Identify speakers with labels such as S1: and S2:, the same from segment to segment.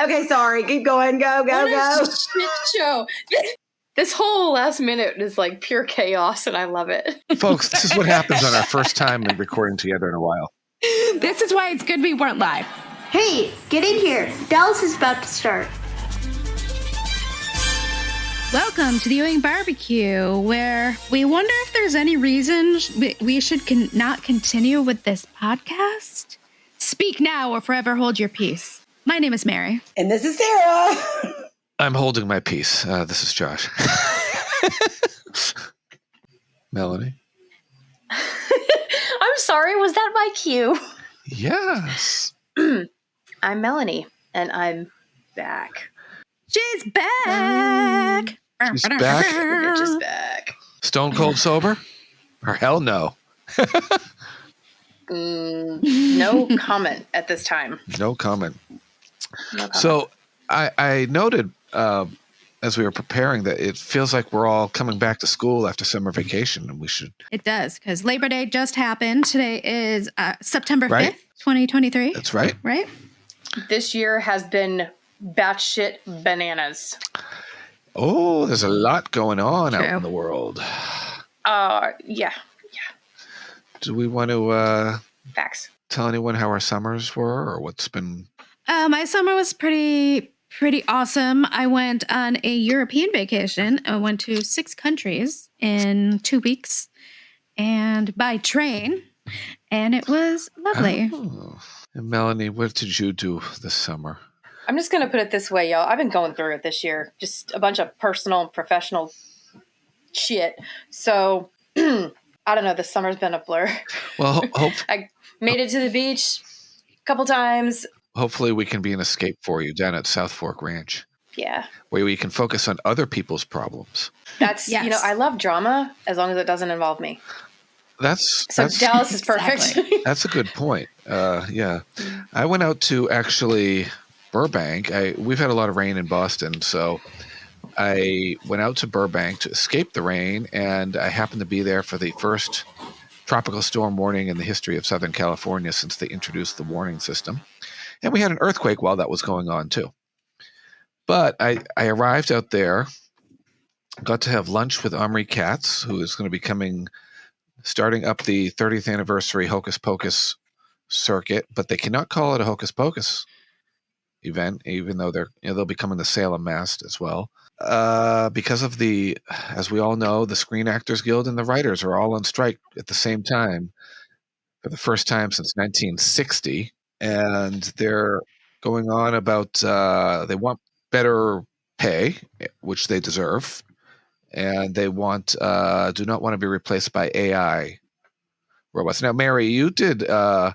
S1: Okay, sorry. Keep going. Go.
S2: Shit show. This whole last minute is like pure chaos, and I love it.
S3: Folks, this is what happens on our first time in recording together in a while.
S4: This is why it's good we weren't live.
S5: Hey, get in here. Dallas is about to start.
S4: Welcome to the Ewing Barbecue, where we wonder if there's any reason we should not continue with this podcast. Speak now or forever hold your peace. My name is Mary.
S1: And this is Sarah.
S3: I'm holding my peace. This is Josh. Melanie?
S2: I'm sorry, was that my cue?
S3: Yes.
S2: I'm Melanie, and I'm back.
S4: She's back.
S3: She's back.
S2: Bitch is back.
S3: Stone cold sober? Or hell no.
S2: No comment at this time.
S3: No comment.
S2: No comment.
S3: So I noted as we were preparing that it feels like we're all coming back to school after summer vacation, and we should.
S4: It does, because Labor Day just happened. Today is September 5th,
S3: Right.
S4: 2023.
S3: That's right.
S4: Right?
S2: This year has been batshit bananas.
S3: Oh, there's a lot going on out
S4: True.
S3: in the world.
S2: Yeah.
S3: Do we want to
S2: Facts.
S3: tell anyone how our summers were or what's been?
S4: My summer was pretty awesome. I went on a European vacation. I went to 6 countries in 2 weeks and by train, and it was lovely.
S3: Oh. And Melanie, what did you do this summer?
S2: I'm just going to put it this way, y'all. I've been going through it this year. Just a bunch of personal and professional shit. So, I don't know. This summer's been a blur.
S3: Well,
S2: I made it to the beach a couple times.
S3: hopefully we can be an escape for you down at South Fork Ranch,
S2: Yeah.
S3: where we can focus on other people's problems.
S2: That's,
S4: Yes.
S2: I love drama as long as it doesn't involve me.
S3: That's
S2: Dallas is perfect.
S4: Exactly.
S3: That's a good point. Yeah. I went out to actually Burbank. We've had a lot of rain in Boston, so I went out to Burbank to escape the rain, and I happened to be there for the first tropical storm warning in the history of Southern California since they introduced the warning system. And we had an earthquake while that was going on, too. But I arrived out there, got to have lunch with Omri Katz, who is going to be starting up the 30th anniversary Hocus Pocus circuit, but they cannot call it a Hocus Pocus event, even though they'll be coming to Salem, Mass. as well. Because of as we all know, the Screen Actors Guild and the writers are all on strike at the same time for the first time since 1960. And they're going on about they want better pay, which they deserve. And they do not want to be replaced by AI robots. Now, Mary, you did one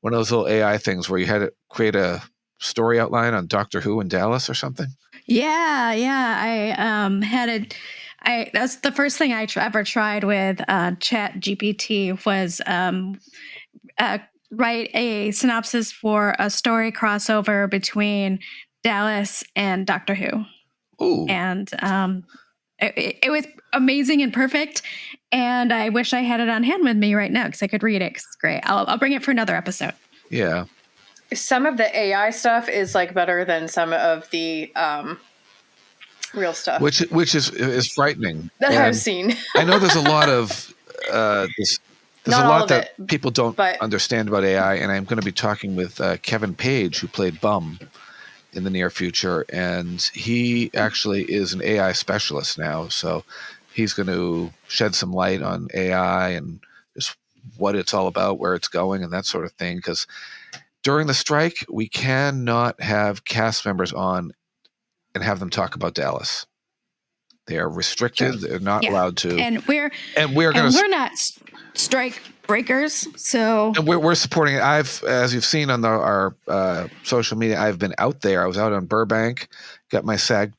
S3: of those little AI things where you had to create a story outline on Doctor Who in Dallas or something.
S4: Yeah. That's the first thing I ever tried with Chat GPT was write a synopsis for a story crossover between Dallas and Doctor Who.
S3: Ooh.
S4: And it was amazing and perfect. And I wish I had it on hand with me right now because I could read it. 'Cause it's great. I'll bring it for another episode.
S3: Yeah.
S2: Some of the AI stuff is like better than some of the real stuff.
S3: Which is frightening.
S2: that
S3: And
S2: I've seen.
S3: I know there's a lot of there's
S2: Not
S3: a
S2: all
S3: lot
S2: of
S3: that
S2: it,
S3: people don't
S2: but-
S3: understand about AI, and I'm going to be talking with Kevin Page, who played Bum in the near future, and he actually is an AI specialist now, so he's going to shed some light on AI and just what it's all about, where it's going, and that sort of thing, because during the strike, we cannot have cast members on and have them talk about Dallas. They are restricted.
S4: Sure.
S3: They're not
S4: Yeah.
S3: allowed to.
S4: And we're not strike breakers, so
S3: And we're supporting it. As you've seen on our social media, I've been out there. I was out on Burbank, got my SAG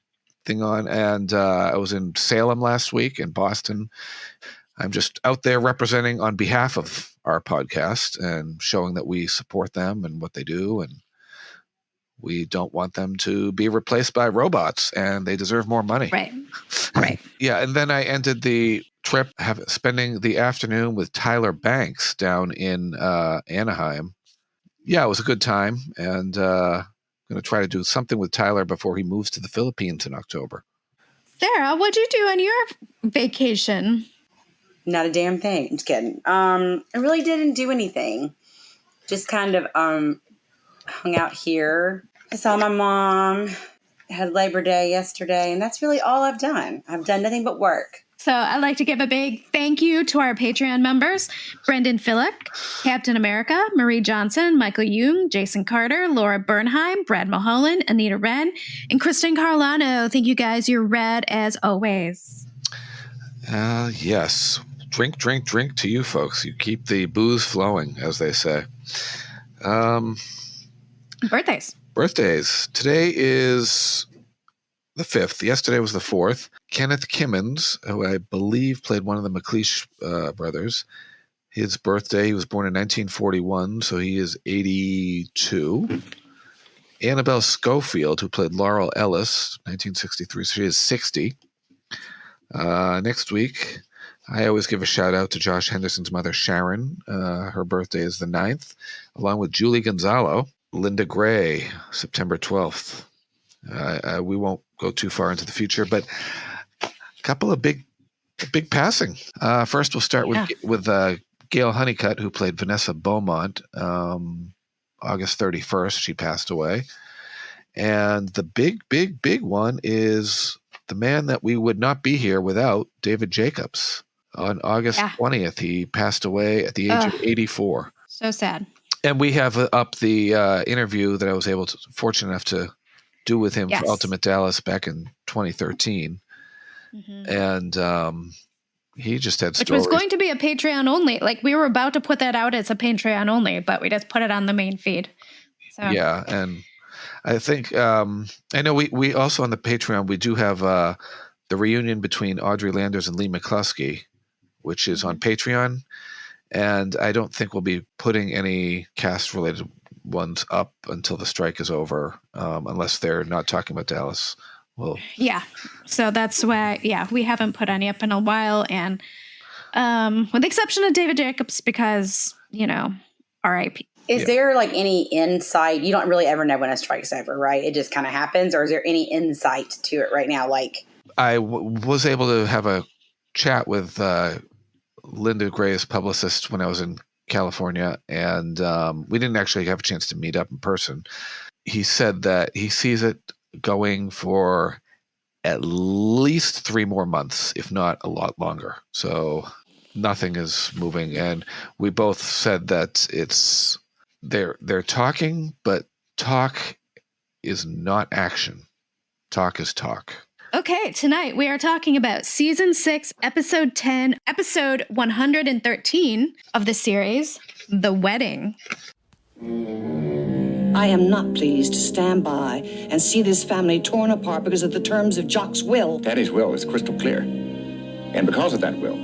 S3: thing on, and I was in Salem last week, in Boston. I'm just out there representing on behalf of our podcast and showing that we support them and what they do, and we don't want them to be replaced by robots, and they deserve more money.
S4: right.
S3: Yeah, and then I ended the trip spending the afternoon with Tyler Banks down in Anaheim. Yeah, it was a good time, and going to try to do something with Tyler before he moves to the Philippines in October.
S4: Sarah, what'd you do on your vacation?
S1: Not a damn thing. I'm just kidding. I really didn't do anything. Just kind of hung out here. I saw my mom. Had Labor Day yesterday, and that's really all I've done. I've done nothing but work.
S4: So I'd like to give a big thank you to our Patreon members, Brendan Phillick, Captain America, Marie Johnson, Michael Jung, Jason Carter, Laura Bernheim, Brad Mulholland, Anita Wren, and Kristen Carlano. Thank you guys. You're rad as always.
S3: Yes. Drink to you folks. You keep the booze flowing, as they say. Birthdays. Today is the 5th. Yesterday was the 4th. Kenneth Kimmins, who I believe played one of the McLeish brothers, his birthday, he was born in 1941, so he is 82. Annabelle Schofield, who played Laurel Ellis, 1963, so she is 60. Next week, I always give a shout out to Josh Henderson's mother, Sharon. Her birthday is the 9th, along with Julie Gonzalo. Linda Gray, September 12th. We won't go too far into the future, but a couple of big passing. First, we'll start with Gail Honeycutt, who played Vanessa Beaumont. August 31st, she passed away. And the big one is the man that we would not be here without, David Jacobs. On August 20th, he passed away at the age of 84.
S4: So sad.
S3: And we have up the interview that I was fortunate enough to do with him for Ultimate Dallas back in 2013. Mm-hmm. And he just had stories.
S4: Which was going to be a Patreon only. Like, we were about to put that out as a Patreon only, but we just put it on the main feed. So.
S3: Yeah, and I think I know we also on the Patreon, we do have the reunion between Audrey Landers and Lee McCluskey, which is on Patreon. And I don't think we'll be putting any cast-related ones up until the strike is over, unless they're not talking about Dallas. Well,
S4: yeah. So that's why, we haven't put any up in a while, and with the exception of David Jacobs, because R.I.P.
S1: Is there like any insight? You don't really ever know when a strike's over, right? It just kind of happens, or is there any insight to it right now? Like,
S3: I was able to have a chat with Linda Gray's publicist when I was in California, and we didn't actually have a chance to meet up in person. He said that he sees it going for at least 3 more months, if not a lot longer. So nothing is moving, and we both said that they're talking, but talk is not action. Talk is talk.
S4: Okay, tonight we are talking about Season 6, Episode 10, Episode 113 of the series, The Wedding.
S6: I am not pleased to stand by and see this family torn apart because of the terms of Jock's will.
S7: Daddy's will is crystal clear. And because of that will,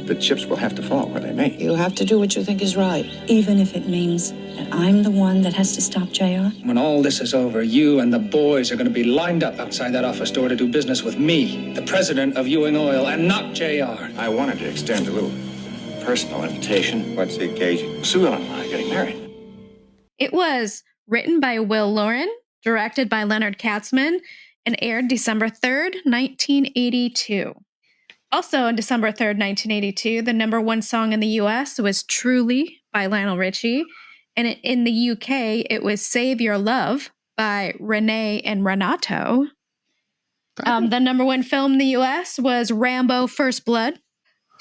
S7: the chips will have to fall where they may.
S6: You'll have to do what you think is right, even if it means that I'm the one that has to stop JR.
S8: When all this is over, you and the boys are going to be lined up outside that office door to do business with me, the president of Ewing Oil, and not JR.
S7: I wanted to extend a little personal invitation. What's the occasion? Sue and I are getting married.
S4: It was written by Will Lorin, directed by Leonard Katzman, and aired December 3rd, 1982. Also on December 3rd, 1982, the number 1 song in the U.S. was Truly by Lionel Richie. And in the UK, it was Save Your Love by Renee and Renato. The number 1 film in the U.S. was Rambo First Blood.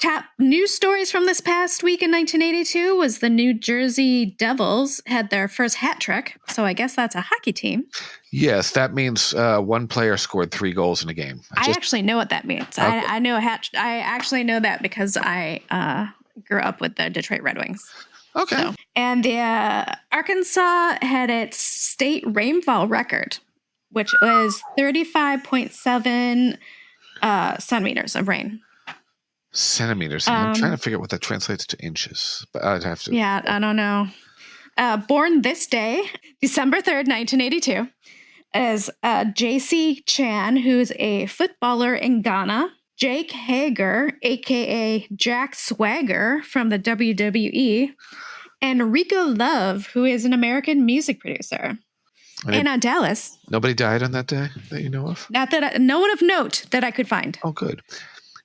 S4: Top news stories from this past week in 1982 was the New Jersey Devils had their first hat trick. So I guess that's a hockey team.
S3: Yes, that means one player scored 3 goals in a game.
S4: I actually know what that means. Okay. I know I actually know that because I grew up with the Detroit Red Wings.
S3: Okay.
S4: So, and Arkansas had its state rainfall record, which was 35.7 centimeters of rain.
S3: Centimeters. I'm trying to figure out what that translates to inches, but I'd have to.
S4: Yeah, I don't know. Born this day, December 3rd, 1982, is J.C. Chan, who's a footballer in Ghana. Jake Hager, a.k.a. Jack Swagger from the WWE. And Rico Love, who is an American music producer. And on Dallas.
S3: Nobody died on that day that you know of?
S4: No one of note that I could find.
S3: Oh, good.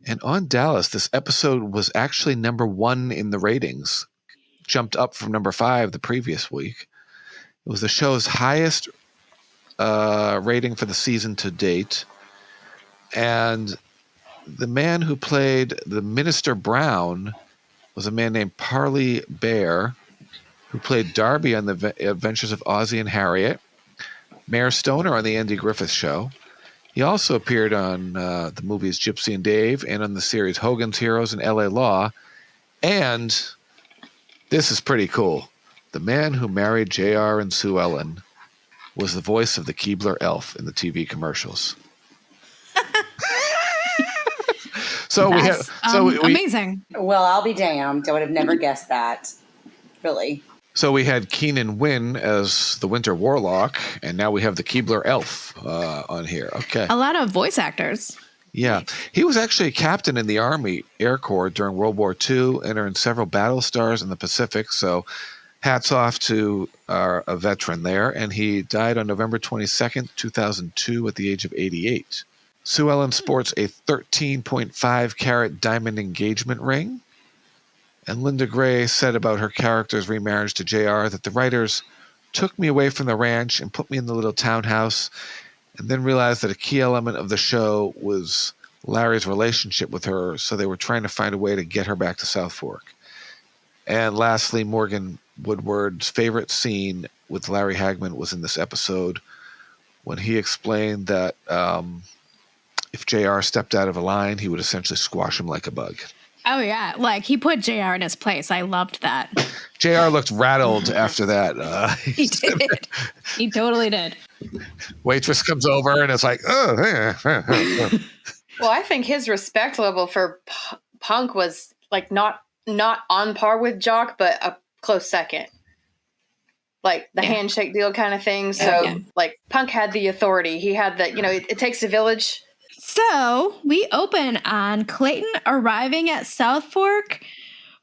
S3: And on Dallas, this episode was actually number 1 in the ratings, jumped up from number 5 the previous week. It was the show's highest rating for the season to date. And the man who played the Minister Brown was a man named Parley Bear, who played Darby on the Adventures of Ozzie and Harriet, Mayor Stoner on the Andy Griffith Show. He also appeared on the movies Gypsy and Dave and on the series Hogan's Heroes and L.A. Law. And this is pretty cool. The man who married J.R. and Sue Ellen was the voice of the Keebler elf in the TV commercials. So
S4: That's,
S3: we
S4: amazing.
S1: Well, I'll be damned. I would have never guessed that. Really.
S3: So we had Keenan Wynn as the Winter Warlock, and now we have the Keebler elf on here. Okay.
S4: A lot of voice actors.
S3: Yeah. He was actually a captain in the Army Air Corps during World War II and earned several battle stars in the Pacific. So hats off to a veteran there. And he died on November 22nd, 2002 at the age of 88. Sue Ellen sports a 13.5 carat diamond engagement ring. And Linda Gray said about her character's remarriage to JR that the writers took me away from the ranch and put me in the little townhouse, and then realized that a key element of the show was Larry's relationship with her, so they were trying to find a way to get her back to South Fork. And lastly, Morgan Woodward's favorite scene with Larry Hagman was in this episode when he explained that if JR stepped out of a line, he would essentially squash him like a bug.
S4: Oh, yeah. Like, he put JR in his place. I loved that.
S3: JR looked rattled after that.
S4: He did. He totally did.
S3: Waitress comes over and it's like, oh.
S2: Well, I think his respect level for Punk was like not on par with Jock, but a close second. Like the handshake deal kind of thing. So like Punk had the authority. He had the, it takes a village.
S4: So we open on Clayton arriving at South Fork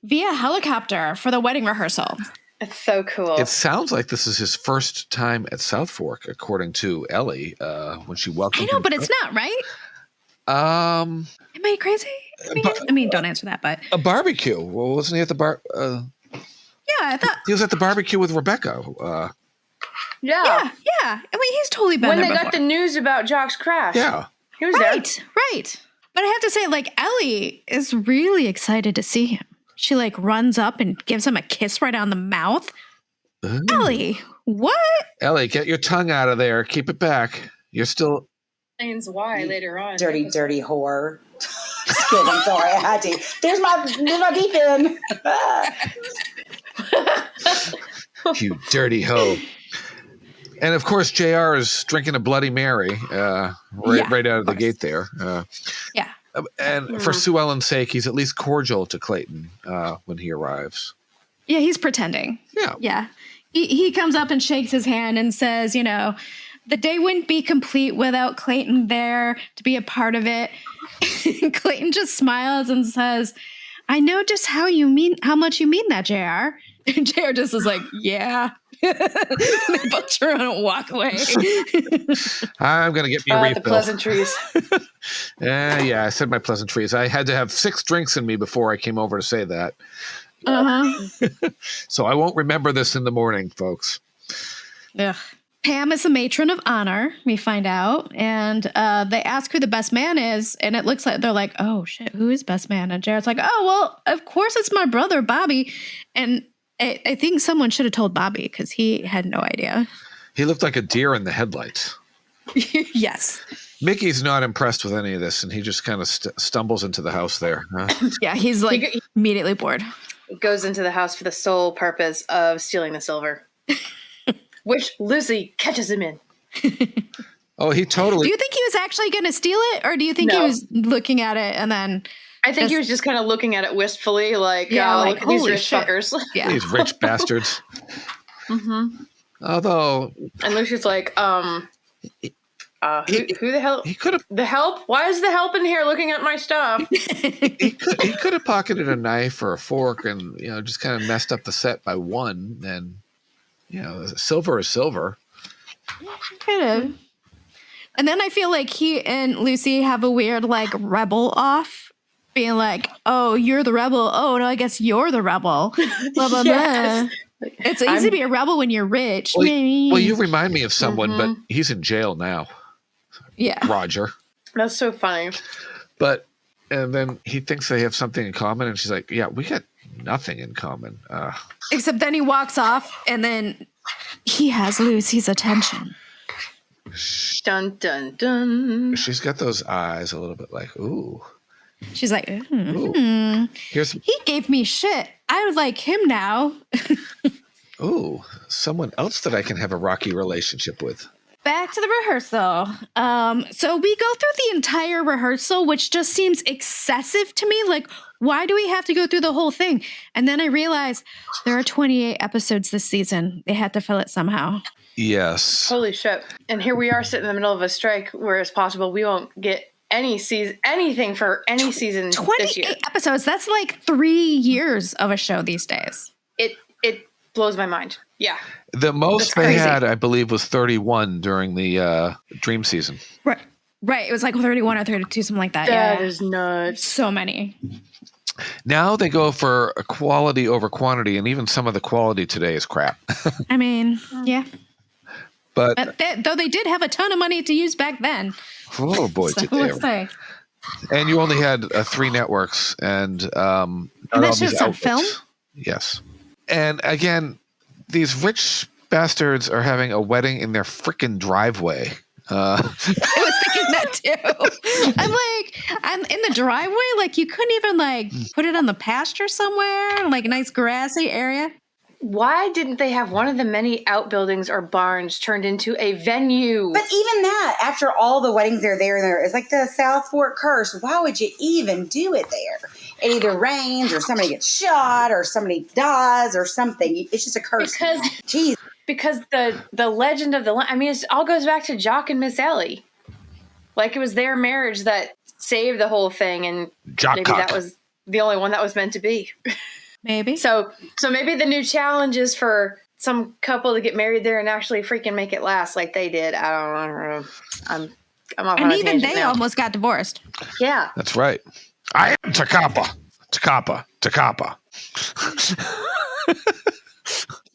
S4: via helicopter for the wedding rehearsal.
S2: It's so cool.
S3: It sounds like this is his first time at South Fork, according to Ellie, when she welcomed him.
S4: I know, but it's not, right? Am I crazy? I mean, don't answer that, but...
S3: A barbecue. Well, wasn't he at the bar...
S4: yeah, I thought...
S3: He was at the barbecue with Rebecca.
S2: Yeah.
S4: I mean, he's totally been
S2: when
S4: there
S2: they
S4: before.
S2: got the news about Jock's crash.
S3: Yeah.
S2: He was
S4: right. But I have to say, like, Ellie is really excited to see him. She, like, runs up and gives him a kiss right on the mouth.
S3: Ooh.
S4: Ellie, what?
S3: Ellie, get your tongue out of there. Keep it back. You're still...
S2: Explains why later on.
S1: Dirty whore. Just kidding. I'm sorry. I had to. There's my deep end.
S3: You dirty hoe. And, of course, JR is drinking a Bloody Mary right out of the gate there. And for Sue Ellen's sake, he's at least cordial to Clayton when he arrives.
S4: Yeah, he's pretending. Yeah. He comes up and shakes his hand and says, the day wouldn't be complete without Clayton there to be a part of it. Clayton just smiles and says, I know just how much you mean that, JR. And JR just is like, yeah. They both turn around and walk away.
S3: I'm going to get me a refill.
S2: The pleasantries.
S3: I said my pleasantries. I had to have 6 drinks in me before I came over to say that. So I won't remember this in the morning, folks.
S4: Ugh. Pam is a matron of honor, we find out, and they ask who the best man is, and it looks like they're like, oh, shit, who is best man? And Jared's like, oh, well, of course it's my brother, Bobby. And I think someone should have told Bobby because he had no idea.
S3: He looked like a deer in the headlights.
S4: Yes.
S3: Mickey's not impressed with any of this, and he just kind of stumbles into the house there. Huh?
S4: Yeah, he's like immediately bored.
S2: He goes into the house for the sole purpose of stealing the silver. Which Lucy catches him in.
S3: Oh, he totally...
S4: Do you think he was actually going to steal it? Or do you think he was looking at it and then...
S2: I think he was just kind of looking at it wistfully, like,
S4: like
S2: these rich
S4: shit.
S2: fuckers.
S4: Yeah.
S3: These rich bastards. Although...
S2: And Lucy's like, who the hell...
S3: He could have...
S2: The help? Why is the help in here looking at my stuff?
S3: he could have pocketed a knife or a fork and, just kind of messed up the set by one, and... silver is silver.
S4: Kind of. And then I feel like he and Lucy have a weird, like, rebel off. Being like, oh, you're the rebel. Oh, no, I guess you're the rebel. Blah, blah,
S2: Yes.
S4: blah. It's easy to be a rebel when you're rich.
S3: Well, you remind me of someone, but he's in jail now.
S4: Yeah.
S3: Roger.
S2: That's so funny.
S3: But, and then he thinks they have something in common, and she's like, yeah, we got nothing in common.
S4: Except then he walks off, and then he has Lucy's attention.
S2: Dun, dun, dun.
S3: She's got those eyes a little bit like, ooh.
S4: She's like,
S3: He
S4: gave me shit. I would like him now.
S3: Ooh, someone else that I can have a rocky relationship with.
S4: Back to the rehearsal. So we go through the entire rehearsal, which just seems excessive to me. Like, why do we have to go through the whole thing? And then I realized there are 28 episodes this season. They had to fill it somehow.
S3: Yes.
S2: Holy shit. And here we are sitting in the middle of a strike where it's possible we won't get anything for any season this year.
S4: 28 episodes. That's like 3 years of a show these days.
S2: It blows my mind. Yeah.
S3: The most they had, I believe, was 31 during the dream season.
S4: Right. It was like 31 or 32, something like that.
S2: That is nuts.
S4: So many.
S3: Now they go for a quality over quantity, and even some of the quality today is crap.
S4: I mean, yeah.
S3: But
S4: though they did have a ton of money to use back then.
S3: Oh boy,
S4: so
S3: did they! And you only had 3 networks, and
S4: that show's on film.
S3: Yes, and again, these rich bastards are having a wedding in their freaking driveway.
S4: I was thinking that too. I'm in the driveway. Like, you couldn't even like put it on the pasture somewhere, like a nice grassy area.
S2: Why didn't they have one of the many outbuildings or barns turned into a venue?
S1: But even that, after all the weddings are there, it's like the South Fork curse. Why would you even do it there? It either rains or somebody gets shot or somebody dies or something. It's just a curse.
S2: Because the legend of it all goes back to Jock and Miss Ellie. Like, it was their marriage that saved the whole thing, and maybe that was the only one that was meant to be.
S4: Maybe.
S2: So maybe the new challenge is for some couple to get married there and actually freaking make it last like they did. I don't know. I'm off on a
S4: even
S2: tangent
S4: they
S2: now.
S4: almost got divorced.
S2: Yeah.
S3: That's right. I am Takapa.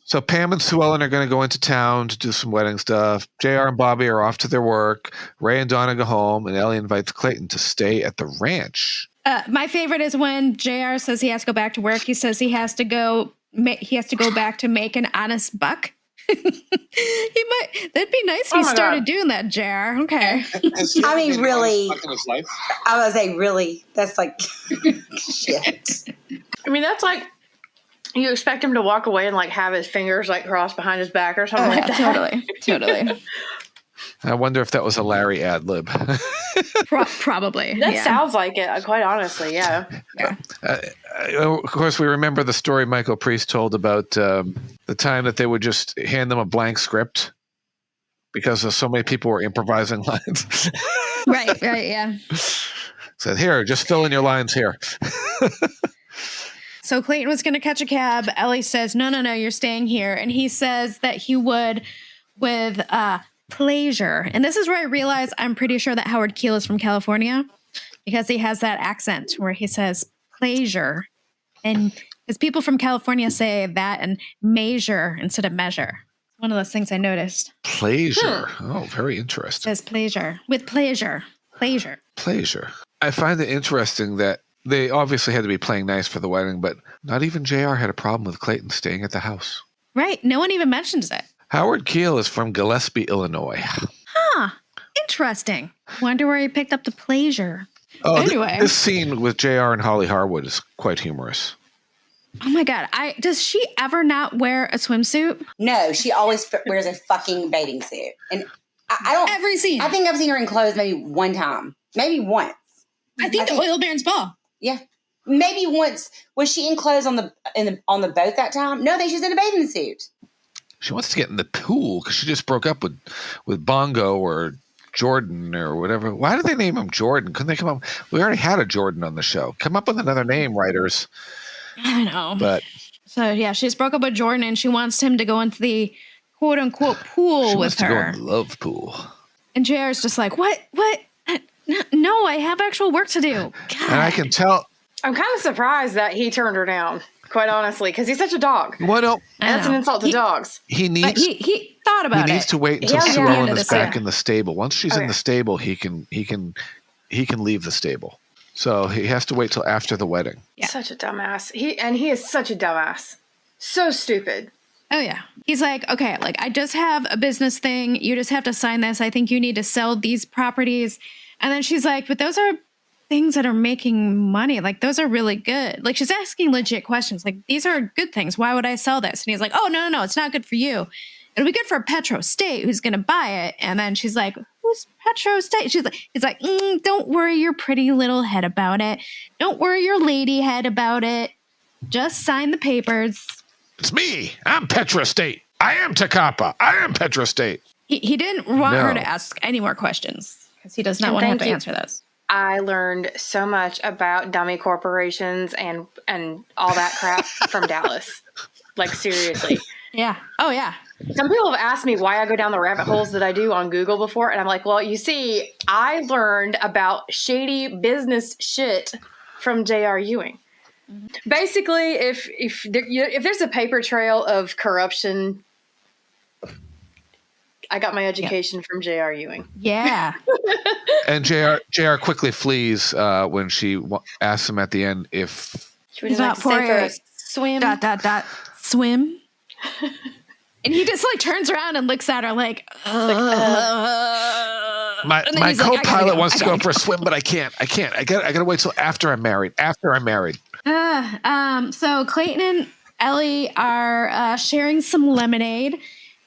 S3: So Pam and Sue Ellen are going to go into town to do some wedding stuff. JR and Bobby are off to their work. Ray and Donna go home, and Ellie invites Clayton to stay at the ranch.
S4: My favorite is when JR says he has to go back to work. He says he has to go back to make an honest buck. That'd be nice if he started doing that, JR. Okay.
S1: I mean, really. I would say, really. That's like shit.
S2: I mean, that's like, you expect him to walk away and like have his fingers like crossed behind his back or something like that.
S4: Totally.
S3: I wonder if that was a Larry ad lib.
S4: Probably.
S2: That sounds like it, quite honestly, yeah.
S3: Of course, we remember the story Michael Priest told about the time that they would just hand them a blank script because so many people were improvising lines.
S4: Right, yeah.
S3: Said, here, just fill in your lines here.
S4: So Clayton was going to catch a cab. Ellie says, no, you're staying here. And he says that he would with pleasure. And this is where I realize I'm pretty sure that Howard Keel is from California because he has that accent where he says pleasure. And because people from California say that and measure instead of measure. One of those things I noticed.
S3: Pleasure. Oh, very interesting.
S4: It says pleasure. With pleasure. Pleasure.
S3: I find it interesting that they obviously had to be playing nice for the wedding, but not even JR had a problem with Clayton staying at the house.
S4: Right. No one even mentions it.
S3: Howard Keel is from Gillespie, Illinois.
S4: Huh. Interesting. Wonder where he picked up the pleasure.
S3: Oh,
S4: anyway.
S3: This scene with JR and Holly Harwood is quite humorous.
S4: Oh my God. Does she ever not wear a swimsuit?
S1: No, she always wears a fucking bathing suit. And I don't.
S4: Every scene.
S1: I think I've seen her in clothes maybe one time. Maybe once.
S4: I think the Oil Baron's Ball.
S1: Yeah. Maybe once. Was she in clothes on the boat that time? No, she's in a bathing suit.
S3: She wants to get in the pool because she just broke up with Bongo or Jordan or whatever. Why did they name him Jordan? Couldn't they come up? We already had a Jordan on the show. Come up with another name, writers.
S4: I know.
S3: But
S4: so yeah, she's broke up with Jordan and she wants him to go into the quote unquote pool
S3: She
S4: with
S3: wants to go
S4: her.
S3: in the love pool.
S4: And JR's just like, what? No, I have actual work to do. God.
S3: And I can tell.
S2: I'm kind of surprised that he turned her down, quite honestly, because he's such a dog.
S3: Well, no,
S2: And that's an insult to dogs.
S3: he needs.
S4: He thought about it.
S3: He needs to wait until
S2: Yeah,
S3: Sue
S2: yeah.
S3: Ellen is back
S4: Yeah.
S3: in the stable. Once she's in the stable, he can leave the stable. So he has to wait till after the wedding.
S4: Yeah.
S2: Such a dumbass. He is such a dumbass. So stupid.
S4: Oh, yeah. He's like, okay, like, I just have a business thing. You just have to sign this. I think you need to sell these properties. And then she's like, but those are things that are making money. Like, those are really good. Like, she's asking legit questions. Like, these are good things. Why would I sell this? And he's like, oh, no, it's not good for you. It'll be good for Petro State, who's going to buy it. And then she's like, who's Petro State? He's like, don't worry your pretty little head about it. Don't worry your lady head about it. Just sign the papers.
S3: It's me. I'm Petra State. I am Takapa. I am Petra State.
S4: He didn't want her to ask any more questions because he does not want to have to answer those.
S2: I learned so much about dummy corporations and all that crap from Dallas. Like, seriously.
S4: Yeah. Oh, yeah.
S2: Some people have asked me why I go down the rabbit holes that I do on Google before. And I'm like, well, you see, I learned about shady business shit from J.R. Ewing. Mm-hmm. Basically, if there's a paper trail of corruption, I got my education from J.R. Ewing.
S4: Yeah.
S3: And JR quickly flees when she asks him at the end if
S2: She would like to say for a swim. ...
S4: swim. And he just like turns around and looks at her like,
S3: my co-pilot wants to go for a swim, but I can't. I gotta wait till after I'm married.
S4: So Clayton and Ellie are sharing some lemonade,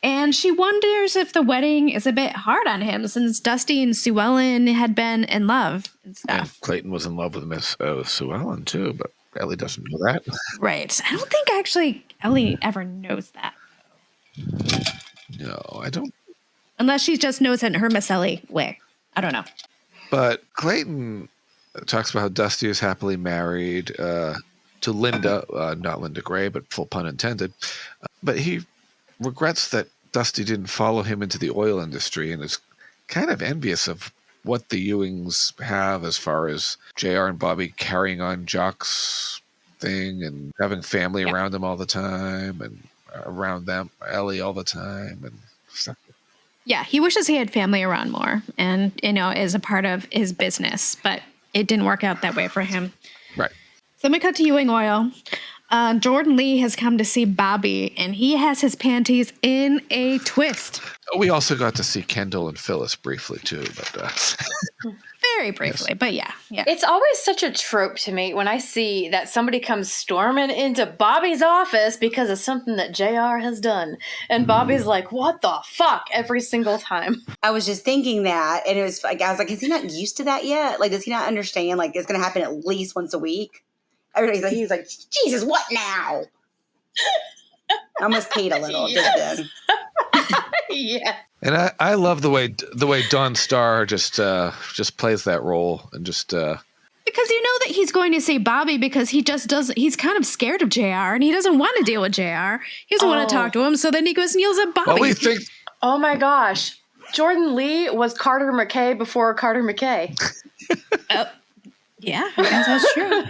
S4: and she wonders if the wedding is a bit hard on him since Dusty and Sue Ellen had been in love and stuff.
S3: And Clayton was in love with Miss Sue Ellen too, but Ellie doesn't know that.
S4: Right. I don't think actually Ellie ever knows that.
S3: No, I don't.
S4: Unless she just knows it in her Miss Ellie way. I don't know.
S3: But Clayton talks about how Dusty is happily married to Linda, not Linda Gray, but full pun intended. But he regrets that Dusty didn't follow him into the oil industry and is kind of envious of what the Ewings have as far as JR and Bobby carrying on Jock's thing and having family around them all the time and around them, Ellie all the time and stuff.
S4: Yeah, he wishes he had family around more and, is a part of his business, but it didn't work out that way for him.
S3: Right.
S4: So then we cut to Ewing Oil. Jordan Lee has come to see Bobby, and he has his panties in a twist.
S3: We also got to see Kendall and Phyllis briefly, too. But
S4: very briefly, but yeah.
S2: It's always such a trope to me when I see that somebody comes storming into Bobby's office because of something that JR has done. And Bobby's like, what the fuck? Every single time.
S1: I was just thinking that, and it was like, I was like, is he not used to that yet? Like, does he not understand, like, it's going to happen at least once a week? He was like, Jesus, what now? I almost paid a little just then.
S2: Yeah.
S3: And I love the way Dawn Starr just plays that role and just
S4: because you know that he's going to say Bobby because he just doesn't. He's kind of scared of JR and he doesn't want to deal with JR. He doesn't want to talk to him. So then he goes and yells at Bobby.
S3: Well, we think.
S2: Oh my gosh, Jordan Lee was Carter McKay before Carter McKay.
S4: Yeah, I guess that's true.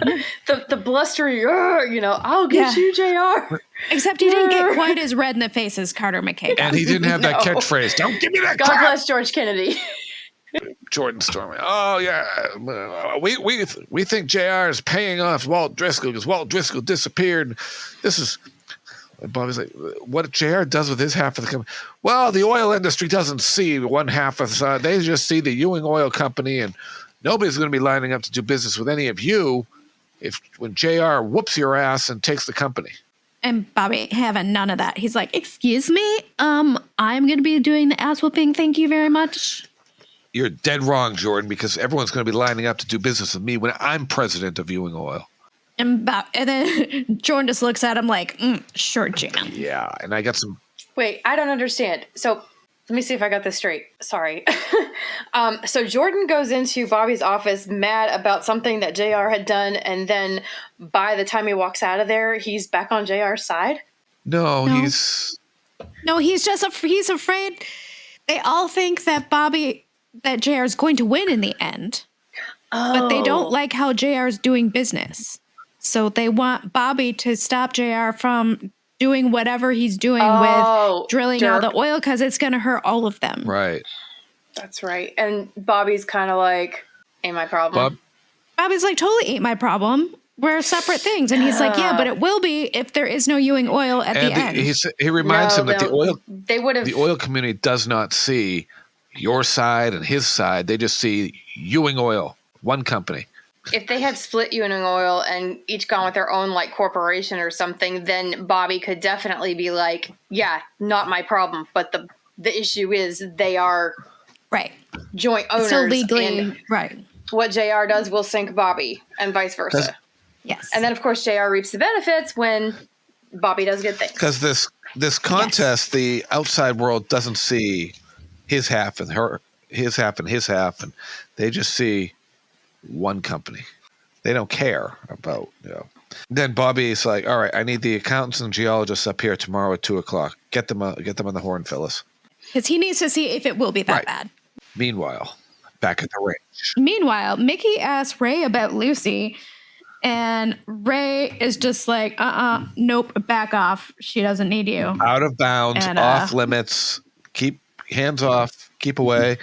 S2: The blustery, I'll get you, JR.
S4: Except he didn't get quite as red in the face as Carter McKay.
S3: And he didn't have that catchphrase. Don't give me that
S2: God
S3: crap.
S2: bless George Kennedy.
S3: Jordan Stormy. Oh yeah, we think JR is paying off Walt Driscoll because Walt Driscoll disappeared. This is. Bobby's like, what JR does with his half of the company? Well, the oil industry doesn't see one half of the. They just see the Ewing Oil Company and. Nobody's going to be lining up to do business with any of you when JR whoops your ass and takes the company.
S4: And Bobby having none of that. He's like, excuse me, I'm going to be doing the ass whooping. Thank you very much.
S3: You're dead wrong, Jordan, because everyone's going to be lining up to do business with me when I'm president of Ewing Oil.
S4: And then Jordan just looks at him like, sure, Jan.
S3: Yeah, and I got some...
S2: Wait, I don't understand. So... Let me see if I got this straight. Sorry. So Jordan goes into Bobby's office mad about something that JR had done, and then by the time he walks out of there, he's back on JR's side?
S3: No, he's
S4: No, he's just he's afraid. They all think that JR is going to win in the end. But they don't like how JR is doing business. So they want Bobby to stop JR from doing whatever he's doing with drilling out the oil because it's going to hurt all of them.
S3: Right.
S2: That's right. And Bobby's kind of like, ain't my problem.
S4: Bobby's like, totally ain't my problem. We're separate things. And he's like, yeah, but it will be if there is no Ewing Oil at the end.
S3: He reminds him that the oil community does not see your side and his side. They just see Ewing Oil, one company.
S2: If they had split Ewing Oil and each gone with their own like corporation or something, then Bobby could definitely be like, yeah, not my problem. But the issue is they are joint owners.
S4: So legally, right.
S2: What JR does will sink Bobby and vice versa.
S4: Yes.
S2: And then, of course, JR reaps the benefits when Bobby does good things.
S3: Because this contest, the outside world doesn't see his half and his half, and they just see one company. They don't care about, Then Bobby's like, all right, I need the accountants and geologists up here tomorrow at 2:00. Get them on the horn, Phyllis.
S4: Because he needs to see if it will be that bad.
S3: Meanwhile, back at the range.
S4: Meanwhile, Mickey asks Ray about Lucy, and Ray is just like, nope, back off. She doesn't need you.
S3: Out of bounds, off limits, keep hands off, keep away,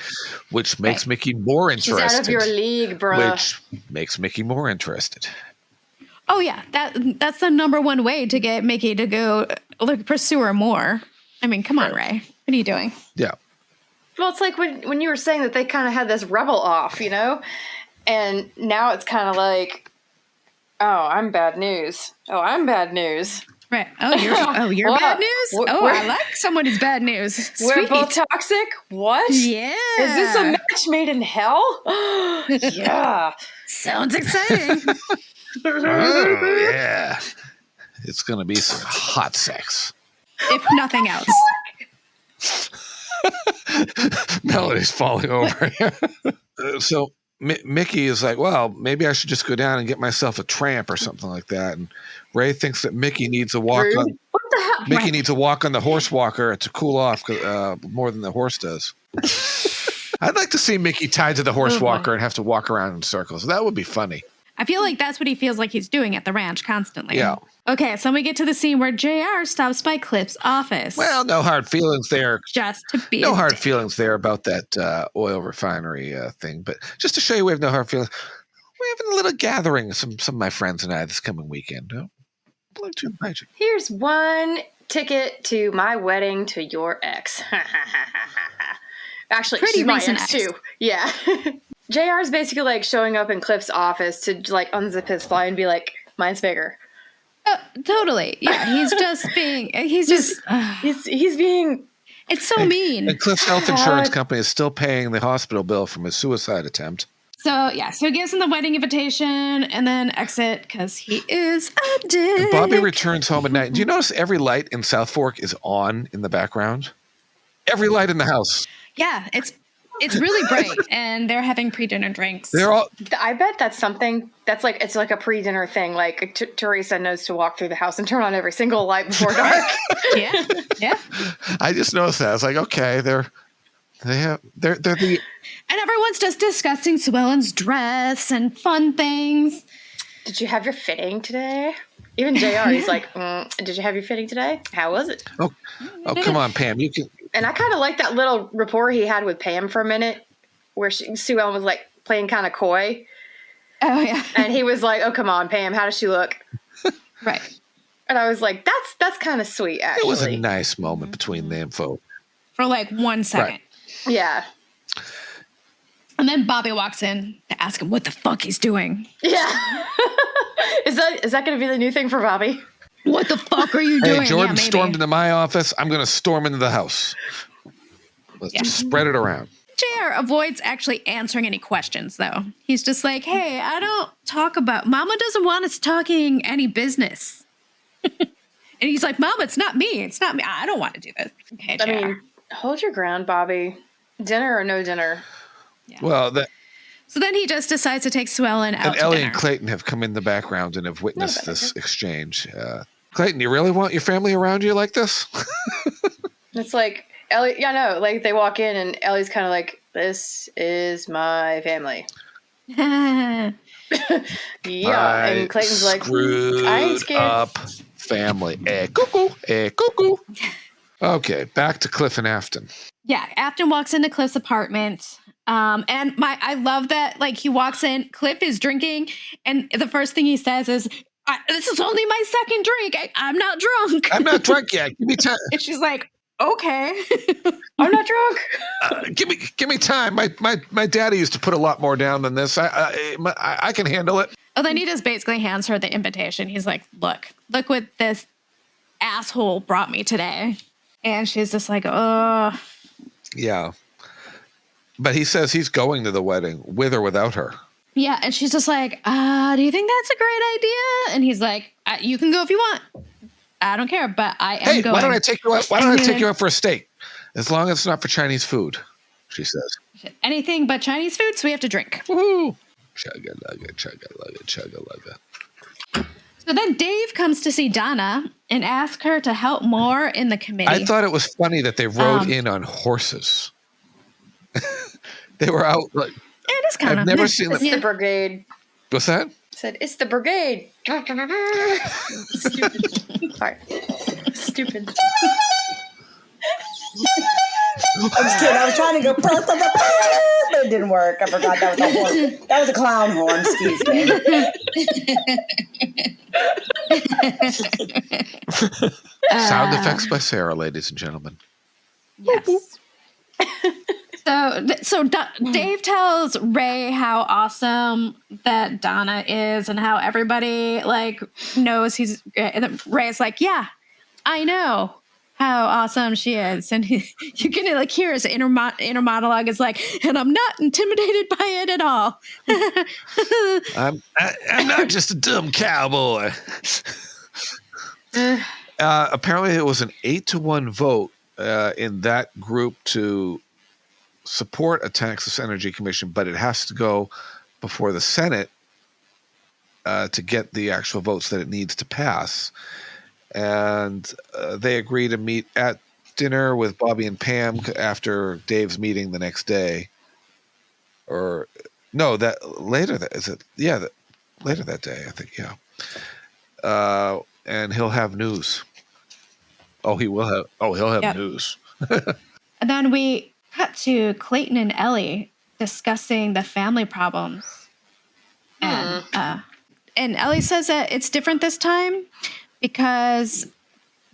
S3: which makes Mickey more interested.
S2: She's out of your league, bro.
S3: Which makes Mickey more interested.
S4: Oh, yeah. That's the number one way to get Mickey to go pursue her more. I mean, come on, Ray. What are you doing?
S3: Yeah.
S2: Well, it's like when you were saying that they kind of had this rebel off, and now it's kind of like, oh, I'm bad news. Oh, I'm bad news.
S4: Right. Oh, you're bad news? I like someone who's bad news. Sweet.
S2: We're both toxic? What?
S4: Yeah.
S2: Is this a match made in hell? Yeah.
S4: Sounds exciting.
S3: Oh, yeah. It's going to be some hot sex.
S4: If nothing else.
S3: Melody's falling over. So Mickey is like, well, maybe I should just go down and get myself a tramp or something like that. And Ray thinks that Mickey needs a walk on.
S2: What the hell?
S3: Mickey needs a walk on the horse walker to cool off more than the horse does. I'd like to see Mickey tied to the horse walker and have to walk around in circles. That would be funny.
S4: I feel like that's what he feels like he's doing at the ranch constantly.
S3: Yeah.
S4: Okay, so we get to the scene where JR stops by Cliff's office.
S3: Well, no hard feelings there.
S4: Just to be
S3: no hard feelings there about that oil refinery thing, but just to show you we have no hard feelings. We're having a little gathering, some of my friends and I, this coming weekend. I'd like to invite you.
S2: Here's one ticket to my wedding to your ex. Actually,
S4: pretty
S2: she's my
S4: recent
S2: ex too. Yeah. JR is basically like showing up in Cliff's office to like unzip his fly and be like, mine's bigger.
S4: Totally. Yeah, he's just being. He's just.
S2: He's being.
S4: It's so mean.
S3: And Cliff's health insurance company is still paying the hospital bill from his suicide attempt.
S4: So he gives him the wedding invitation and then exit because he is a dick.
S3: And Bobby returns home at night. Do you notice every light in South Fork is on in the background? Every light in the house.
S4: Yeah, it's really bright, and they're having pre-dinner drinks.
S3: They're all.
S2: I bet that's something that's like it's like a pre-dinner thing. Like Teresa knows to walk through the house and turn on every single light before dark.
S4: yeah.
S3: I just noticed that. I was like, okay, they're the.
S4: And everyone's just discussing Sue Ellen's dress and fun things.
S2: Did you have your fitting today? Even JR, he's like, did you have your fitting today? How was it?
S3: Oh, come on, Pam, you can.
S2: And I kind of like that little rapport he had with Pam for a minute, where Sue Ellen was like playing kind of coy.
S4: Oh yeah,
S2: and he was like, "Oh come on, Pam, how does she look?"
S4: Right.
S2: And I was like, "That's kind of sweet, actually."
S3: It was a nice moment between them folk
S4: for like 1 second.
S3: Right.
S2: Yeah.
S4: And then Bobby walks in to ask him what the fuck he's doing.
S2: Yeah. Is that going to be the new thing for Bobby?
S4: What the fuck are you doing?
S3: Hey, Jordan stormed into my office. I'm going to storm into the house. Let's just spread it around.
S4: JR avoids actually answering any questions, though. He's just like, hey, I don't talk about... Mama doesn't want us talking any business. And he's like, Mom, it's not me. It's not me. I don't want to do this. Okay, JR.
S2: I mean, hold your ground, Bobby. Dinner or no dinner?
S4: Yeah.
S3: Well,
S4: so then he just decides to take Sue Ellen out
S3: and
S4: to
S3: Ellie
S4: dinner.
S3: and Clayton have come in the background and have witnessed this exchange. Clayton, you really want your family around you like this?
S2: It's like Ellie. Yeah, no. Like they walk in and Ellie's kind of like, "This is my family." Yeah, and Clayton's like, "I ain't scared."
S3: Up family. Cuckoo. Cuckoo. Okay, back to Cliff and Afton.
S4: Yeah, Afton walks into Cliff's apartment. And I love that, like, he walks in, Cliff is drinking, and the first thing he says is, "This is only my second drink. I'm not drunk."
S3: I'm not drunk yet. Give me time.
S4: And she's like, "Okay."
S2: I'm not drunk.
S3: Give me time. My daddy used to put a lot more down than this. I can handle it.
S4: Oh, then he just basically hands her the invitation. He's like, look what this asshole brought me today. And she's just like, oh.
S3: Yeah. But he says he's going to the wedding with or without her.
S4: Yeah, and she's just like, do you think that's a great idea? And he's like, you can go if you want. I don't care, but I am going.
S3: Why don't I take you out? Why don't I take you out for a steak? As long as it's not for Chinese food, she says.
S4: Anything but Chinese food, so we have to drink.
S3: Woohoo! Chugga-lugga, chugga-lugga, chugga-lugga.
S4: So then Dave comes to see Donna and asks her to help more in the committee.
S3: I thought it was funny that they rode in on horses. They were out like.
S4: It is kind of.
S3: I've never seen
S2: It's the brigade.
S3: What's that?
S2: Said it's the brigade. Stupid. Sorry. Stupid.
S1: I'm just kidding. I was trying to go, but it didn't work. I forgot that was a horn. That was a clown horn. Excuse me.
S3: Sound effects by Sarah, ladies and gentlemen.
S4: Yes. So Dave tells Ray how awesome that Donna is and how everybody like knows he's. And Ray's like, yeah, I know how awesome she is, and you can like hear his inner monologue is like, and I'm not intimidated by it at all.
S3: I'm not just a dumb cowboy. Apparently, it was an 8-1 vote in that group to support a Texas Energy Commission, but it has to go before the Senate to get the actual votes that it needs to pass. And they agree to meet at dinner with Bobby and Pam after Dave's meeting the next day. Or no, that later. Is it? Yeah, later that day, I think. Yeah. And he'll have news. Oh, he will have. Oh, he'll have news.
S4: And then we cut to Clayton and Ellie discussing the family problems. And Ellie says that it's different this time because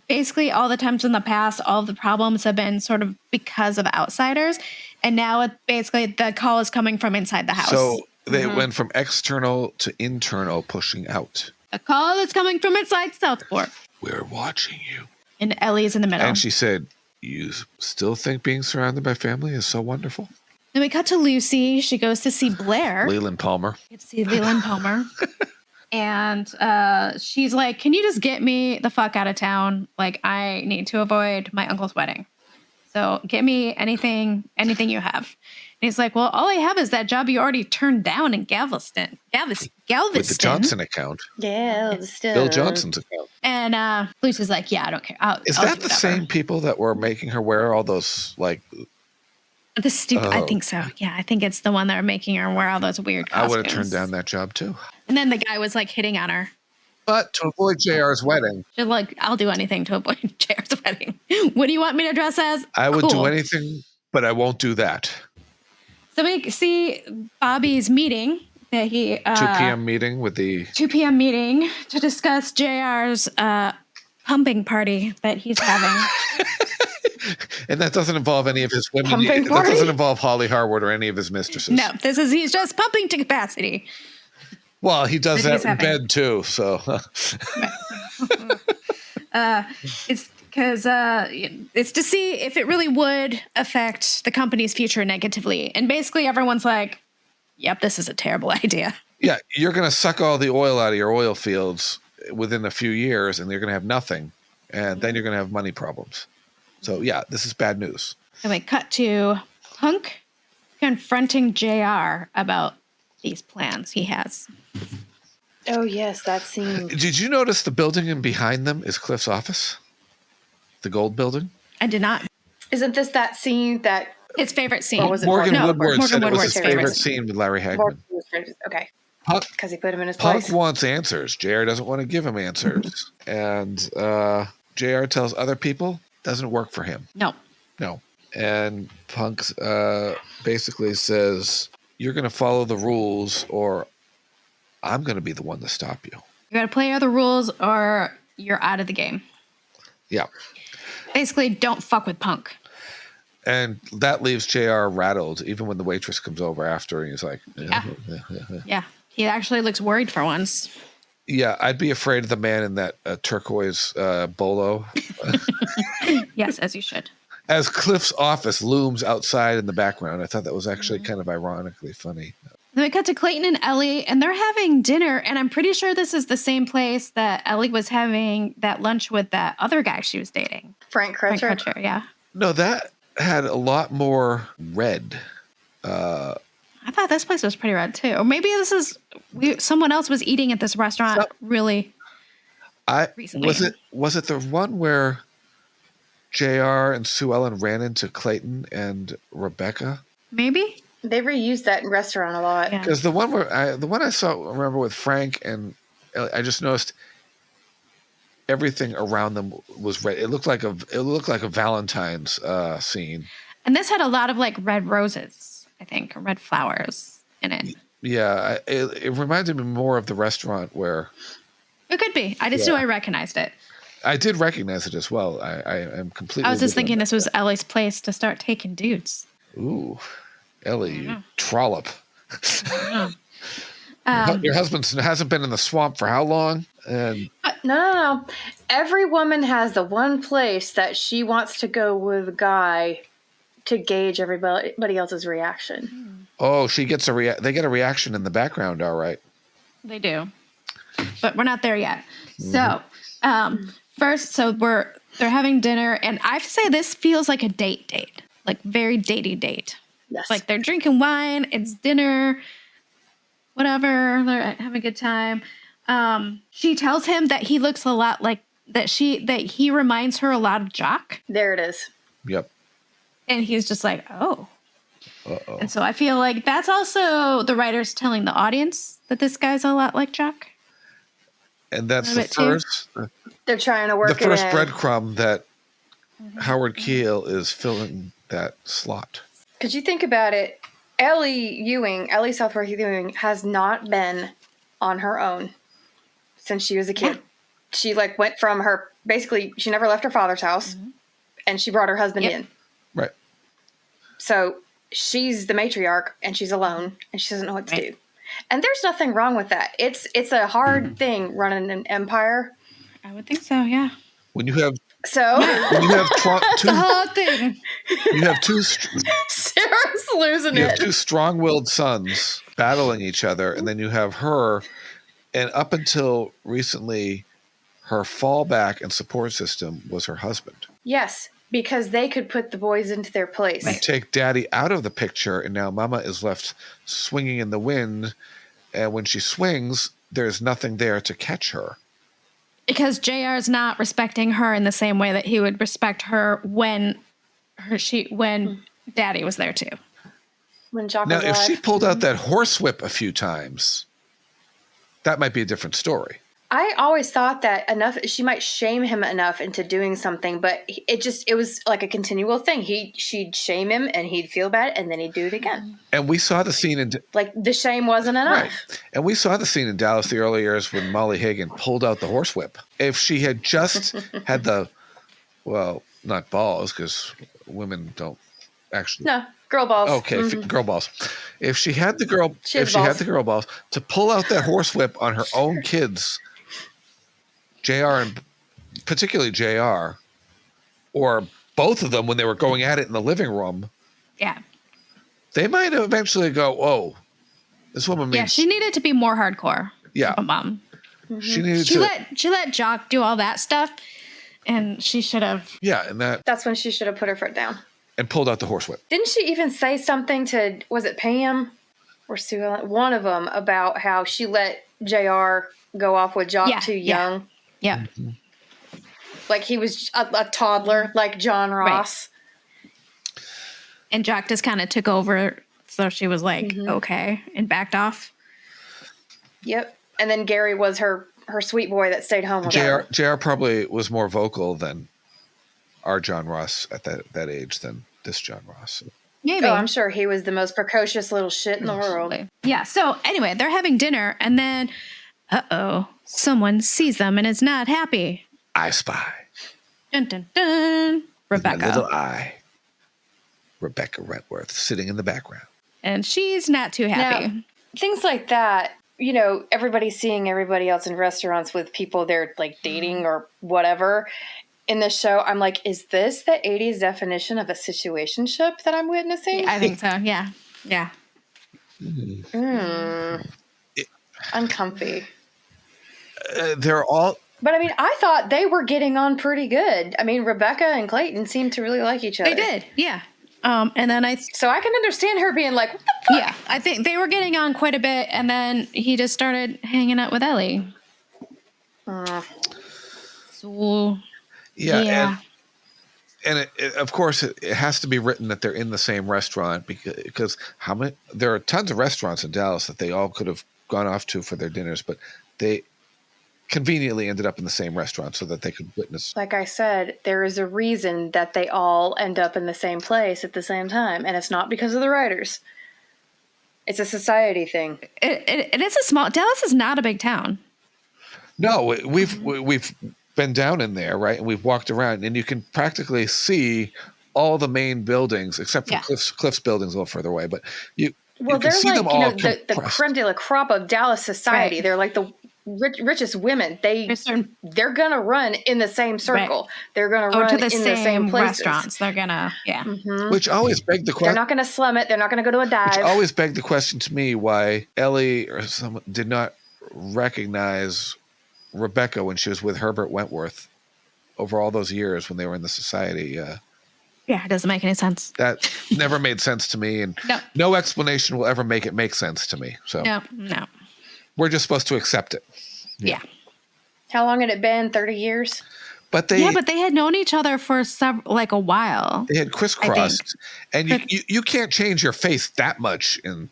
S4: basically all the times in the past, all of the problems have been sort of because of outsiders. And now it basically the call is coming from inside the house.
S3: So they went from external to internal, pushing out.
S4: A call that's coming from inside Southport.
S3: We're watching you.
S4: And Ellie's in the middle.
S3: And she said, you still think being surrounded by family is so wonderful?
S4: Then we cut to Lucy. She goes to see Blair.
S3: Leland Palmer.
S4: Get to see Leland Palmer. And she's like, can you just get me the fuck out of town? Like, I need to avoid my uncle's wedding. So get me anything you have. And he's like, well, all I have is that job you already turned down in Galveston. Galveston.
S3: With the Johnson account.
S2: Galveston.
S3: Bill Johnson's account.
S4: And Lucy's like, yeah, I don't care. I'll
S3: that the same people that were making her wear all those, like...
S4: The stupid, I think so. Yeah, I think it's the one that are making her wear all those weird costumes.
S3: I would have turned down that job, too.
S4: And then the guy was, like, hitting on her.
S3: But to avoid JR's wedding...
S4: She's like, I'll do anything to avoid JR's wedding. What do you want me to dress as?
S3: I would do anything, but I won't do that.
S4: So we see Bobby's meeting that he
S3: 2 p.m. meeting with the
S4: 2 p.m. meeting to discuss JR's pumping party that he's having.
S3: And that doesn't involve any of his women.
S2: Pumping
S3: That
S2: party?
S3: doesn't involve Holly Harwood or any of his mistresses.
S4: No, he's just pumping to capacity.
S3: Well, he does that in bed too. So
S4: It's because it's to see if it really would affect the company's future negatively. And basically everyone's like, yep, this is a terrible idea.
S3: yeah, you're going to suck all the oil out of your oil fields within a few years, and you're going to have nothing, and then you're going to have money problems. So yeah, this is bad news.
S4: And we cut to Hunk confronting JR about these plans he has.
S2: Oh, yes, that scene.
S3: Did you notice the building in behind them is Cliff's office? The gold building?
S4: I did not.
S2: Isn't this that scene that
S4: His favorite scene.
S2: Or was it
S3: Morgan
S2: No,
S3: Woodward
S4: Morgan
S3: said it was
S4: Woodward's
S3: his
S4: favorite
S3: favorite scene with Larry Hagman.
S2: Okay.
S3: Puck,
S2: Because he put him in his
S3: Puck
S2: place.
S3: wants answers. JR doesn't want to give him answers. And JR tells other people, doesn't work for him.
S4: No.
S3: And Punk basically says, you're going to follow the rules or I'm going to be the one to stop you.
S4: You got to play other rules or you're out of the game.
S3: Yeah.
S4: Basically, don't fuck with Punk.
S3: And that leaves JR rattled, even when the waitress comes over after and he's like,
S4: Yeah. He actually looks worried for once.
S3: Yeah, I'd be afraid of the man in that turquoise bolo.
S4: Yes, as you should.
S3: As Cliff's office looms outside in the background. I thought that was actually kind of ironically funny.
S4: Then we cut to Clayton and Ellie, and they're having dinner, and I'm pretty sure this is the same place that Ellie was having that lunch with that other guy she was dating.
S2: Frank Crutcher.
S4: Yeah.
S3: No, that had a lot more red.
S4: I thought this place was pretty red, too. Or maybe this is... someone else was eating at this restaurant really recently.
S3: Was it the one where JR and Sue Ellen ran into Clayton and Rebecca?
S4: Maybe?
S2: They reused that in restaurant a lot.
S3: Because the one I saw, remember with Frank and I just noticed everything around them was red. It looked like a Valentine's scene.
S4: And this had a lot of like red roses, I think, or red flowers in it.
S3: Yeah, it reminded me more of the restaurant where...
S4: It could be. I just knew I recognized it.
S3: I did recognize it as well. I am completely...
S4: I was just thinking this was Ellie's place to start taking dudes.
S3: Ooh, Ellie, you trollop. Your husband hasn't been in the swamp for how long? And
S2: No. Every woman has the one place that she wants to go with a guy to gauge everybody else's reaction.
S3: oh, she gets they get a reaction in the background, all right.
S4: They do. But we're not there yet. So, first, they're having dinner, and I have to say this feels like a date. Like very datey date.
S2: Yes.
S4: Like they're drinking wine, it's dinner, whatever, they're having a good time. She tells him that he looks a lot like that he reminds her a lot of Jock.
S2: There it is.
S3: Yep.
S4: And he's just like, oh.
S3: Uh-oh.
S4: And so I feel like that's also the writers telling the audience that this guy's a lot like Jock.
S3: And that's
S4: A
S3: the
S4: bit too.
S3: first
S2: They're trying to work
S3: the first
S2: it in.
S3: breadcrumb that Howard Keel is filling that slot.
S2: Because you think about it, Ellie Southworth Ewing has not been on her own since she was a kid. She went from her, basically, she never left her father's house, and she brought her husband in.
S3: Right.
S2: So she's the matriarch, and she's alone, and she doesn't know what to do. And there's nothing wrong with that. It's a hard thing running an empire.
S4: I would think so, yeah.
S3: When you have
S2: So
S3: two,
S4: The whole thing.
S3: you have two
S2: Sarah's losing
S3: you have
S2: it.
S3: two strong-willed sons battling each other, and then you have her, and up until recently, her fallback and support system was her husband.
S2: Yes, because they could put the boys into their place.
S3: You take Daddy out of the picture, and now Mama is left swinging in the wind, and when she swings, there's nothing there to catch her.
S4: Because JR is not respecting her in the same way that he would respect her when Daddy was there too.
S2: When Jock
S3: Now,
S2: was
S3: if
S2: alive.
S3: she pulled out that horsewhip a few times, that might be a different story.
S2: I always thought that she might shame him enough into doing something, but it was like a continual thing. She'd shame him and he'd feel bad and then he'd do it again.
S3: And we saw the scene in
S2: Like the shame wasn't enough.
S3: right. And we saw the scene in Dallas the early years when Molly Hagan pulled out the horsewhip. If she had just had not balls, because women don't actually.
S2: No, girl balls.
S3: Okay, girl balls. If she had the girl balls to pull out that horsewhip on her own kids, JR and particularly JR, or both of them when they were going at it in the living room,
S4: Yeah.
S3: they might eventually go, "Oh, this woman means."
S4: Yeah, she needed to be more hardcore.
S3: Yeah.
S4: Of a mom.
S3: She needed
S4: She
S3: to.
S4: let Jock do all that stuff, and she should have.
S3: Yeah, and
S2: That's when she should have put her foot down.
S3: and pulled out the horsewhip.
S2: Didn't she even say something to, was it Pam or Sue Ellen? One of them, about how she let JR go off with Jock too young?
S4: Yeah.
S2: Like he was a toddler, like John Ross.
S4: Right. And Jock just kind of took over. So she was like, okay, and backed off.
S2: Yep. And then Gary was her sweet boy that stayed home with her.
S3: JR probably was more vocal than our John Ross at that age than this John Ross.
S4: Maybe.
S2: Oh, I'm sure he was the most precocious little shit in the world.
S4: Yeah. So anyway, they're having dinner, and then, someone sees them and is not happy.
S3: I spy.
S4: Dun dun dun. Rebecca.
S3: My little eye. Rebecca Wentworth sitting in the background.
S4: And she's not too happy.
S2: Now, things like that, you know, everybody's seeing everybody else in restaurants with people they're like dating or whatever. In this show, I'm like, is this the 80s definition of a situationship that I'm witnessing?
S4: I think so. Yeah. Yeah.
S2: Uncomfy.
S3: They're all...
S2: But I mean, I thought they were getting on pretty good. I mean, Rebecca and Clayton seemed to really like each other.
S4: They did. Yeah. And then
S2: so I can understand her being like, what the fuck?
S4: Yeah, I think they were getting on quite a bit, and then he just started hanging out with Ellie. So,
S3: yeah. And of course, it has to be written that they're in the same restaurant because there are tons of restaurants in Dallas that they all could have gone off to for their dinners, but they conveniently ended up in the same restaurant so that they could witness.
S2: Like I said, there is a reason that they all end up in the same place at the same time, and it's not because of the writers. It's a society thing.
S4: It is a small... Dallas is not a big town.
S3: No, we've been down in there, right? And we've walked around, and you can practically see all the main buildings, except for Cliff's building's a little further away, but you can see them all
S2: the creme de la crop of Dallas society. Right. They're like the richest women. They're gonna run in the same circle. Right. They're gonna run
S4: to the
S2: in the same places.
S4: Restaurants. They're gonna
S3: Which always begged the question.
S2: They're not gonna slum it. They're not gonna go to a dive.
S3: Which always begged the question to me why Ellie or someone did not recognize Rebecca when she was with Herbert Wentworth over all those years when they were in the society.
S4: Yeah, it doesn't make any sense.
S3: That never made sense to me, and no explanation will ever make it make sense to me. So
S4: no.
S3: We're just supposed to accept it.
S4: Yeah.
S2: How long had it been? 30 years?
S3: But they
S4: had known each other for a while.
S3: They had crisscrossed, and you can't change your face that much in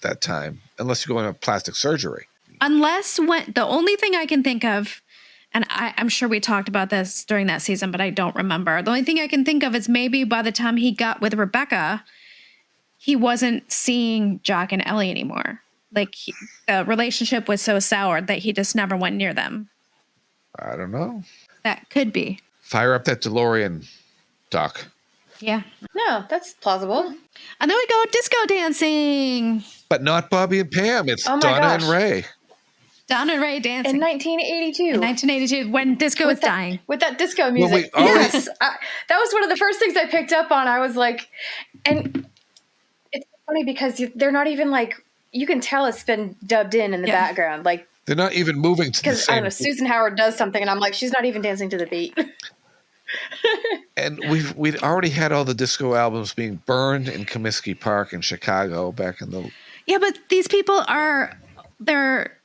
S3: that time unless you go into plastic surgery.
S4: Unless the only thing I can think of, and I'm sure we talked about this during that season, but I don't remember. The only thing I can think of is maybe by the time he got with Rebecca, he wasn't seeing Jock and Ellie anymore. Like the relationship was so soured that he just never went near them.
S3: I don't know.
S4: That could be.
S3: Fire up that DeLorean, Doc.
S4: Yeah.
S2: No, that's plausible.
S4: And then we go disco dancing.
S3: But not Bobby and Pam. It's Donna and Ray.
S4: Donna and Ray dancing.
S2: In 1982.
S4: In 1982, when disco was dying.
S2: With that disco music. Yes. That was one of the first things I picked up on. I was like, and it's funny because they're not even like, you can tell it's been dubbed in the background. Like
S3: they're not even moving to the same.
S2: Because I don't know, Susan Howard does something, and I'm like, she's not even dancing to the beat.
S3: And we'd already had all the disco albums being burned in Comiskey Park in Chicago back in the.
S4: Yeah, but these people they're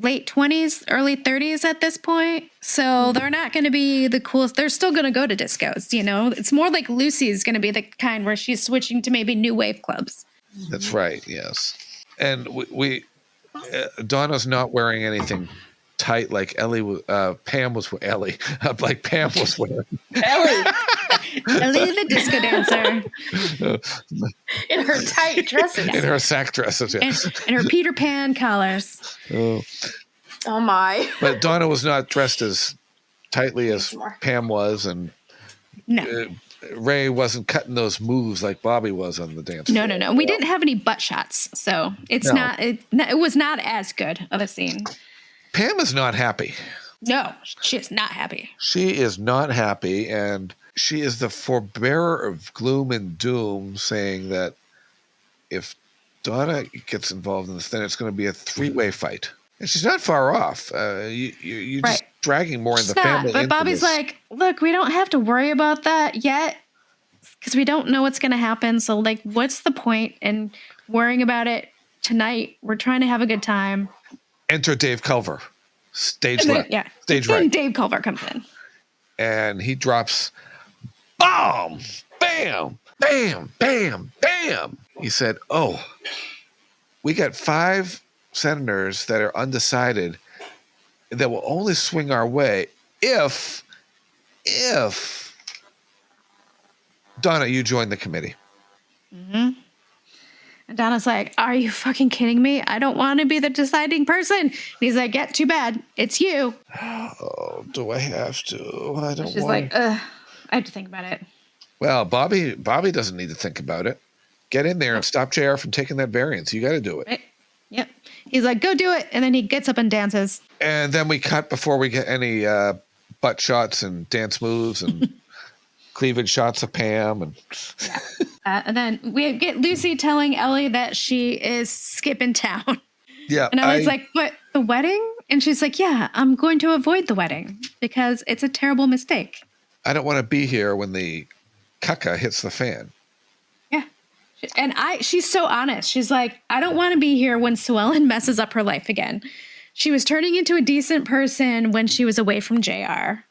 S4: late 20s, early 30s at this point, so they're not going to be the coolest. They're still going to go to discos. You know, it's more like Lucy's going to be the kind where she's switching to maybe new wave clubs.
S3: That's right. Yes. And Donna's not wearing anything tight like Pam was wearing. Like Pam was wearing.
S2: Ellie
S4: the disco dancer.
S2: In her tight dresses.
S3: In her sack dresses, yes.
S4: And her Peter Pan collars.
S2: Oh my.
S3: But Donna was not dressed as tightly as Pam was, and Ray wasn't cutting those moves like Bobby was on the dance floor.
S4: No. We didn't have any butt shots, so it's not. It was not as good of a scene.
S3: Pam is not happy.
S4: No, she is not happy.
S3: She is not happy, and she is the forebearer of gloom and doom, saying that if Donna gets involved in this, then it's going to be a three-way fight. And she's not far off. You're just dragging more in the family.
S4: But Bobby's like, look, we don't have to worry about that yet because we don't know what's going to happen. So, like, what's the point in worrying about it tonight? We're trying to have a good time.
S3: Enter Dave Culver. Stage left.
S4: Yeah.
S3: Stage
S4: then
S3: right.
S4: Dave Culver comes in.
S3: and he drops bomb, bam, bam, bam, bam. He said, "Oh, we got 5 senators that are undecided that will only swing our way if Donna, you join the committee."
S4: Mm-hmm. And Donna's like, "Are you fucking kidding me? I don't want to be the deciding person." And he's like, "Yeah, too bad. It's you."
S3: Oh, do I have to? I don't
S4: She's
S3: want.
S4: like, "Ugh, I have to think about it."
S3: Well, Bobby doesn't need to think about it. Get in there and stop JR from taking that variance. You got to do it.
S4: Right? Yep. He's like, "Go do it," and then he gets up and dances.
S3: And then we cut before we get any butt shots and dance moves and cleavage shots of Pam and.
S4: And then we get Lucy telling Ellie that she is skipping town.
S3: Yeah.
S4: And Ellie's like, "What, the wedding?" And she's like, "Yeah, I'm going to avoid the wedding because it's a terrible mistake."
S3: I don't want to be here when the caca hits the fan.
S4: Yeah. And she's so honest. She's like, "I don't want to be here when Sue Ellen messes up her life again. She was turning into a decent person when she was away from JR."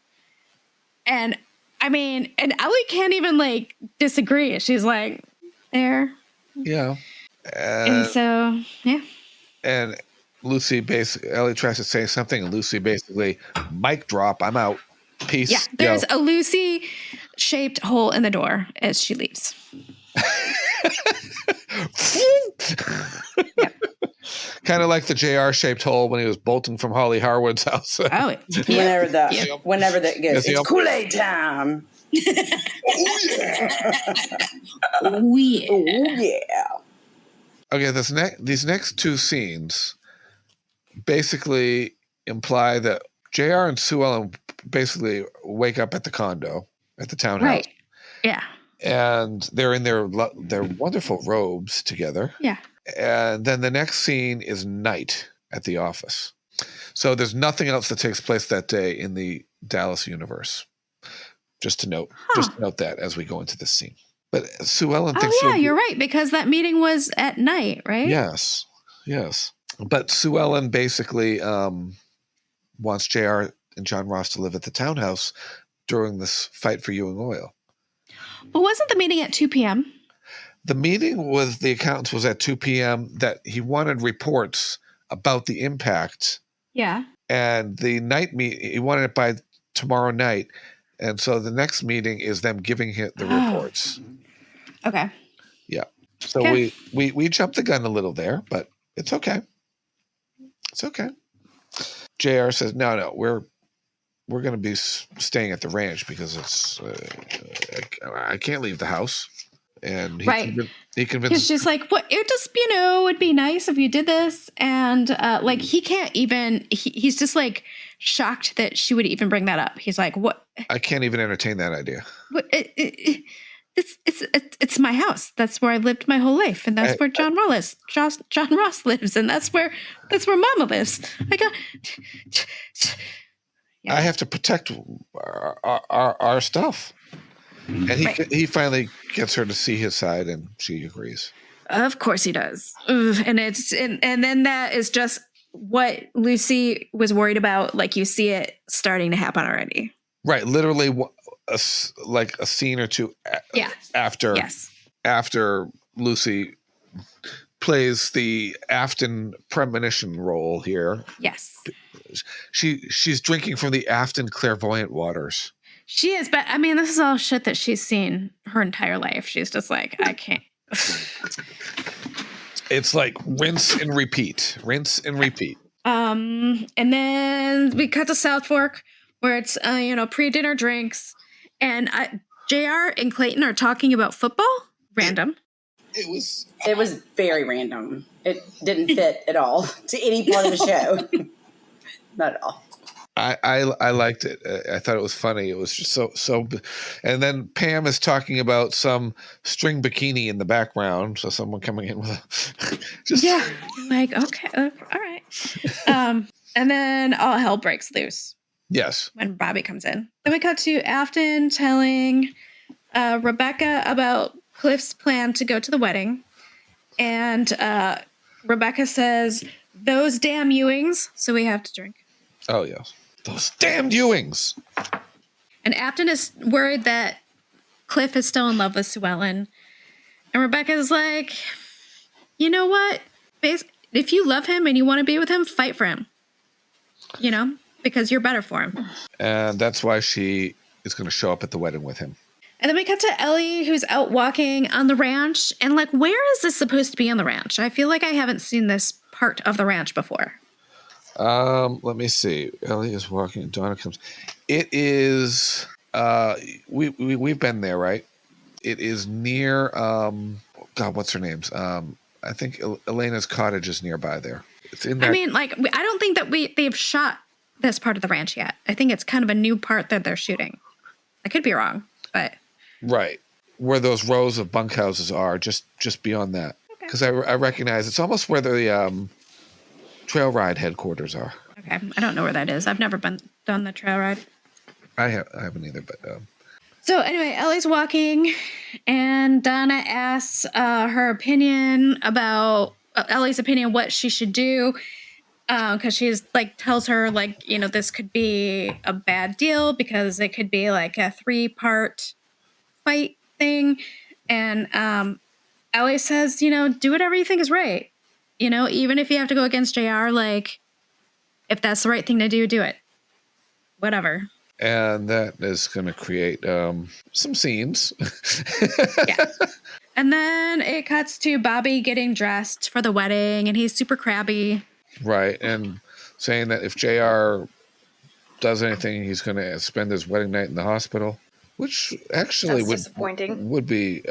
S4: And I mean, and Ellie can't even like disagree. She's like, "There."
S3: Yeah.
S4: And so, yeah.
S3: And Ellie tries to say something, and Lucy basically, mic drop, I'm out. Peace.
S4: Yeah, there's a Lucy-shaped hole in the door as she leaves. Yep.
S3: Kind of like the JR-shaped hole when he was bolting from Holly Harwood's house.
S4: Oh,
S1: Whenever that goes,
S3: Yes,
S1: it's Kool-Aid time.
S4: oh yeah.
S1: Oh yeah.
S3: Okay, these next 2 scenes basically imply that JR and Sue Ellen basically wake up at the condo, at the townhouse.
S4: Right. Yeah.
S3: And they're in their wonderful robes together.
S4: Yeah.
S3: And then the next scene is night at the office. So there's nothing else that takes place that day in the Dallas universe. Just to note that as we go into this scene. But Sue Ellen thinks
S4: you're right, because that meeting was at night, right?
S3: Yes. But Sue Ellen basically wants JR and John Ross to live at the townhouse during this fight for Ewing Oil.
S4: But wasn't the meeting at 2 p.m.?
S3: The meeting with the accountants was at 2 p.m. that he wanted reports about the impact.
S4: Yeah.
S3: And the night he wanted it by tomorrow night. And so the next meeting is them giving him the reports.
S4: Okay.
S3: Yeah. So we jumped the gun a little there, but it's okay. It's okay. JR says, no, we're going to be staying at the ranch because it's I can't leave the house. And he convinced.
S4: He's just like, "What? It just would be nice if you did this." And like he can't even. He's just like shocked that she would even bring that up. He's like, "What?
S3: I can't even entertain that idea."
S4: What? It's my house. That's where I lived my whole life, and that's where John Ross lives, and that's where Mama lives.
S3: I have to protect our stuff. And he finally gets her to see his side, and she agrees.
S4: Of course he does. Ugh, and then that is just what Lucy was worried about. Like you see it starting to happen already.
S3: Right, literally, like a scene or two. After Lucy plays the Afton premonition role here.
S4: Yes,
S3: she's drinking from the Afton clairvoyant waters.
S4: She is, but I mean, this is all shit that she's seen her entire life. She's just like, I can't.
S3: It's like rinse and repeat.
S4: And then we cut to South Fork, where it's pre-dinner drinks, and JR and Clayton are talking about football. Random.
S1: It was very random. It didn't fit at all to any part of the show. Not at all.
S3: I liked it. I thought it was funny. It was just so. And then Pam is talking about some string bikini in the background. So someone coming in with
S4: like, okay, all right. And then all hell breaks loose.
S3: Yes.
S4: When Bobby comes in. Then we cut to Afton telling Rebecca about Cliff's plan to go to the wedding. And Rebecca says, "Those damn Ewings." So we have to drink.
S3: Oh, yes. Those damned Ewings.
S4: And Afton is worried that Cliff is still in love with Sue Ellen. And Rebecca's like, you know what? If you love him and you want to be with him, fight for him. You know, because you're better for him.
S3: And that's why she is going to show up at the wedding with him.
S4: And then we cut to Ellie, who's out walking on the ranch. And like, where is this supposed to be on the ranch? I feel like I haven't seen this part of the ranch before.
S3: Let me see. Ellie is walking. Donna comes. It is. We've been there, right? It is near. God, what's her name's? I think Elena's cottage is nearby there. It's in that.
S4: I mean, like, I don't think that they've shot this part of the ranch yet. I think it's kind of a new part that they're shooting. I could be wrong, but
S3: right where those rows of bunkhouses are, just beyond that. Because I recognize it's almost where the trail ride headquarters are.
S4: Okay, I don't know where that is. I've never done the trail ride.
S3: I haven't either, but.
S4: So anyway, Ellie's walking, and Donna asks her opinion about Ellie's opinion what she should do, because she's like tells her like, you know, this could be a bad deal because it could be like a 3-part fight thing, and Ellie says, you know, do whatever you think is right, you know, even if you have to go against JR, like if that's the right thing to do it, whatever.
S3: And that is going to create some scenes.
S4: Yeah. And then it cuts to Bobby getting dressed for the wedding, and he's super crabby.
S3: Right. And saying that if JR does anything, he's going to spend his wedding night in the hospital, which actually would be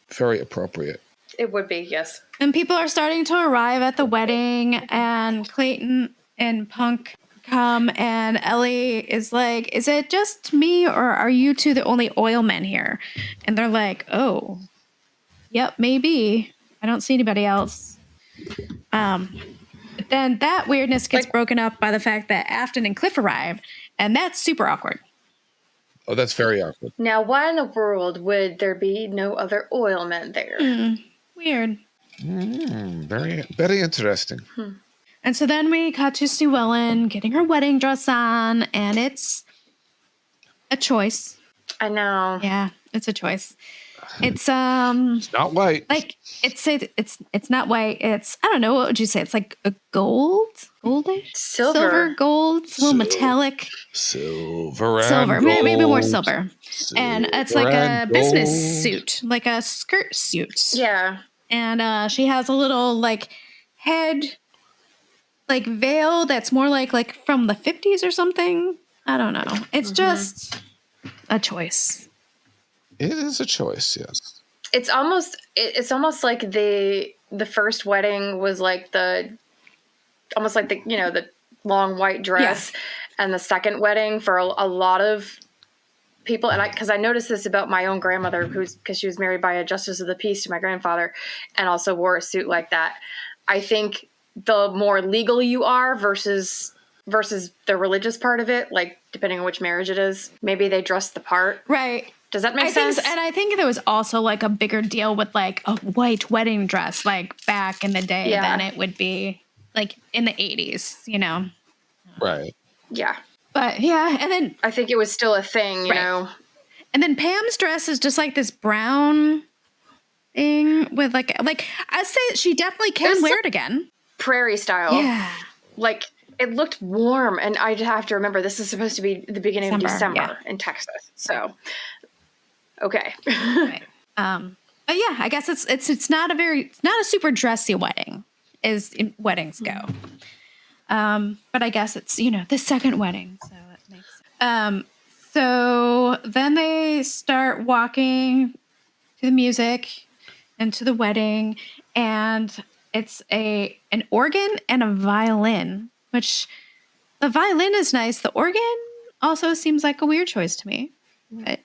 S3: very appropriate.
S2: It would be, yes.
S4: And people are starting to arrive at the wedding, and Clayton and Punk come, and Ellie is like, is it just me, or are you two the only oil men here? And they're like, oh, yep, maybe. I don't see anybody else. But then that weirdness gets broken up by the fact that Afton and Cliff arrive, and that's super awkward.
S3: Oh, that's very awkward.
S2: Now, why in the world would there be no other oil men there?
S4: Weird.
S3: Very, very interesting.
S4: And so then we cut to Sue Ellen getting her wedding dress on, and it's a choice.
S2: I know.
S4: Yeah, it's a choice. It's
S3: not white.
S4: Like it's not white. It's, I don't know, what would you say? It's like a goldish, silver gold, it's a little metallic.
S3: Silver,
S4: maybe more silver.
S3: Silver
S4: and it's like a business suit, like a skirt suit.
S2: Yeah.
S4: And she has a little like head like veil that's more like from the 50s or something. I don't know. It's just a choice.
S3: It is a choice, yes.
S2: It's almost like the first wedding was like the long white dress, and the second wedding for a lot of people, and because I noticed this about my own grandmother, because she was married by a justice of the peace to my grandfather, and also wore a suit like that. I think the more legal you are versus the religious part of it, like depending on which marriage it is, maybe they dress the part.
S4: Right.
S2: Does that make sense?
S4: And I think there was also like a bigger deal with like a white wedding dress, like back in the day than it would be like in the 80s, you know?
S3: Right.
S2: Yeah.
S4: But yeah, and then
S2: I think it was still a thing, you know?
S4: And then Pam's dress is just like this brown thing with like I'd say she definitely can wear it again.
S2: Prairie style.
S4: Yeah.
S2: Like it looked warm, and I'd have to remember this is supposed to be the beginning of December in Texas. So okay.
S4: Right. But yeah, I guess it's not a super dressy wedding as weddings go. But I guess it's, you know, the second wedding, so that makes sense. So then they start walking to the music and to the wedding, and it's an organ and a violin, which the violin is nice. The organ also seems like a weird choice to me. But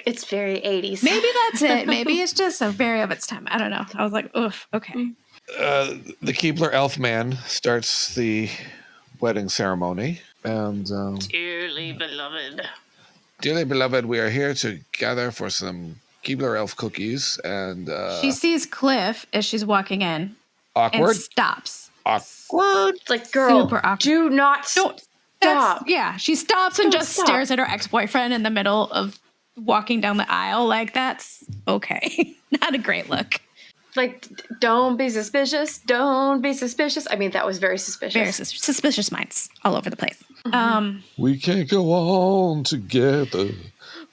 S2: it's very 80s.
S4: Maybe that's it. Maybe it's just a very of its time. I don't know. I was like, oof, okay.
S3: The Keebler elf man starts the wedding ceremony, and
S2: Dearly
S3: beloved, we are here to gather for some Keebler elf cookies, and
S4: she sees Cliff as she's walking in.
S3: Awkward.
S4: And stops.
S3: Awkward.
S2: It's like, girl,
S4: Super awkward.
S2: do not Stop.
S4: She stops and
S2: Don't
S4: just
S2: stop.
S4: stares at her ex-boyfriend in the middle of walking down the aisle. Like, that's okay. Not a great look.
S2: Like, don't be suspicious. Don't be suspicious. I mean, that was very suspicious.
S4: Very suspicious minds all over the place.
S3: We can't go on together.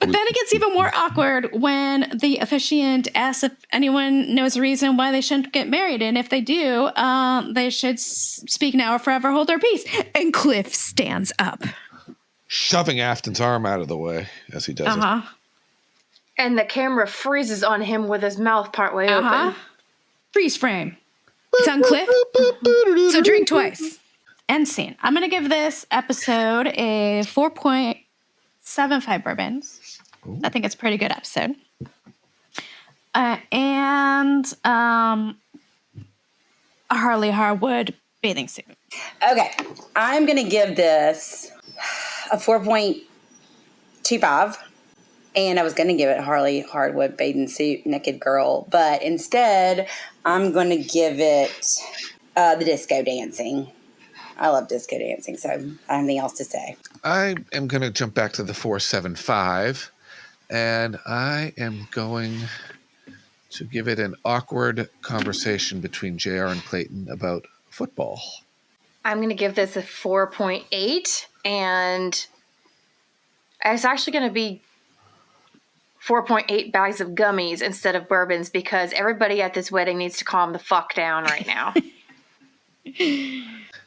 S4: But then it gets even more awkward when the officiant asks if anyone knows a reason why they shouldn't get married. And if they do, they should speak now or forever hold their peace. And Cliff stands up.
S3: Shoving Afton's arm out of the way as he does it.
S2: And the camera freezes on him with his mouth partway open.
S4: Freeze frame. It's on Cliff. So drink twice. End scene. I'm going to give this episode a 4.75 bourbons.
S3: Ooh.
S4: I think it's a pretty good episode. And a Harley Harwood bathing suit.
S1: Okay, I'm going to give this a 4.25. And I was going to give it Harley Harwood bathing suit, naked girl. But instead, I'm going to give it the disco dancing. I love disco dancing, so I have nothing else to say.
S3: I am going to jump back to the 4.75. And I am going to give it an awkward conversation between JR and Clayton about football.
S2: I'm going to give this a 4.8. And it's actually going to be 4.8 bags of gummies instead of bourbons because everybody at this wedding needs to calm the fuck down right now.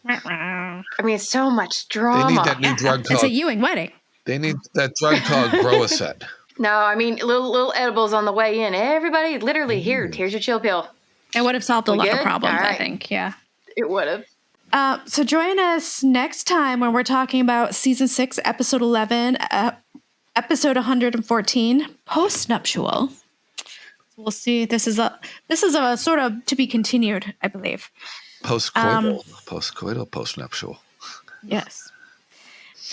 S2: I mean, so much drama.
S3: They need that new drug called...
S4: It's a Ewing wedding.
S3: They need that drug called Grow-a-Set.
S2: No, I mean, little edibles on the way in. Everybody, literally, here's your chill pill.
S4: It would have solved a lot of problems,
S2: All right.
S4: I think. Yeah.
S2: It would have.
S4: So join us next time when we're talking about season 6, episode 11, episode 114, post-nuptial. We'll see. This is a sort of to be continued, I believe.
S3: Post-coital, post-nuptial.
S4: Yes.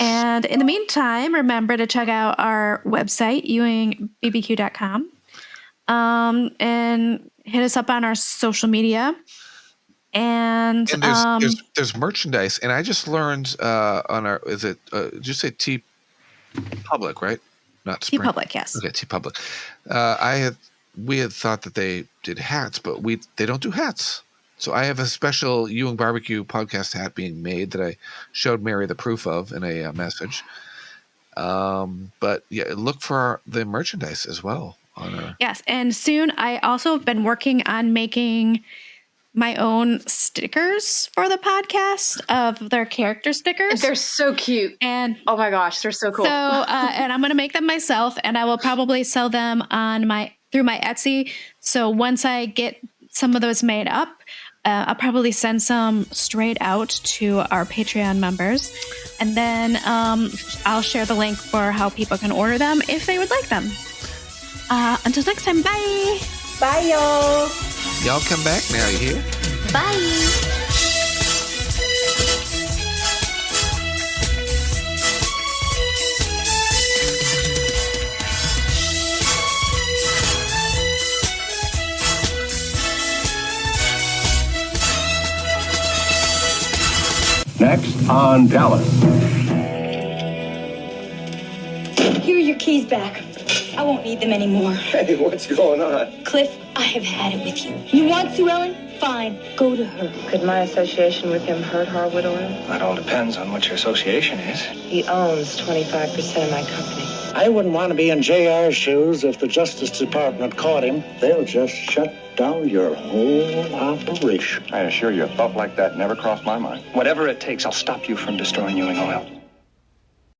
S4: And in the meantime, remember to check out our website, ewingbbq.com, and hit us up on our social media. And
S3: there's merchandise, and I just learned on our did you say T Public, right? Not
S4: T
S3: Spring.
S4: Public, yes.
S3: Okay, T Public. We had thought that they did hats, but they don't do hats. So I have a special Ewing Barbecue podcast hat being made that I showed Mary the proof of in a message. But yeah, look for the merchandise as well.
S4: Yes, and soon I also have been working on making my own stickers for the podcast of their character stickers.
S2: They're so cute.
S4: And
S2: oh my gosh, they're so cool.
S4: So, and I'm going to make them myself, and I will probably sell them through my Etsy. So once I get some of those made up, I'll probably send some straight out to our Patreon members. And then I'll share the link for how people can order them if they would like them. Until next time, bye.
S1: Bye, y'all.
S3: Y'all come back now, you hear?
S5: Bye.
S7: Next on Dallas.
S9: Here are your keys back. I won't need them anymore.
S7: Hey, what's going on?
S9: Cliff, I have had it with you. You want Sue Ellen? Fine. Go to her.
S10: Could my association with him hurt Harwood Oil?
S8: That all depends on what your association is.
S10: He owns 25% of my company.
S11: I wouldn't want to be in JR's shoes if the Justice Department caught him. They'll just shut down your whole operation.
S7: I assure you, a thought like that never crossed my mind.
S8: Whatever it takes, I'll stop you from destroying Ewing Oil.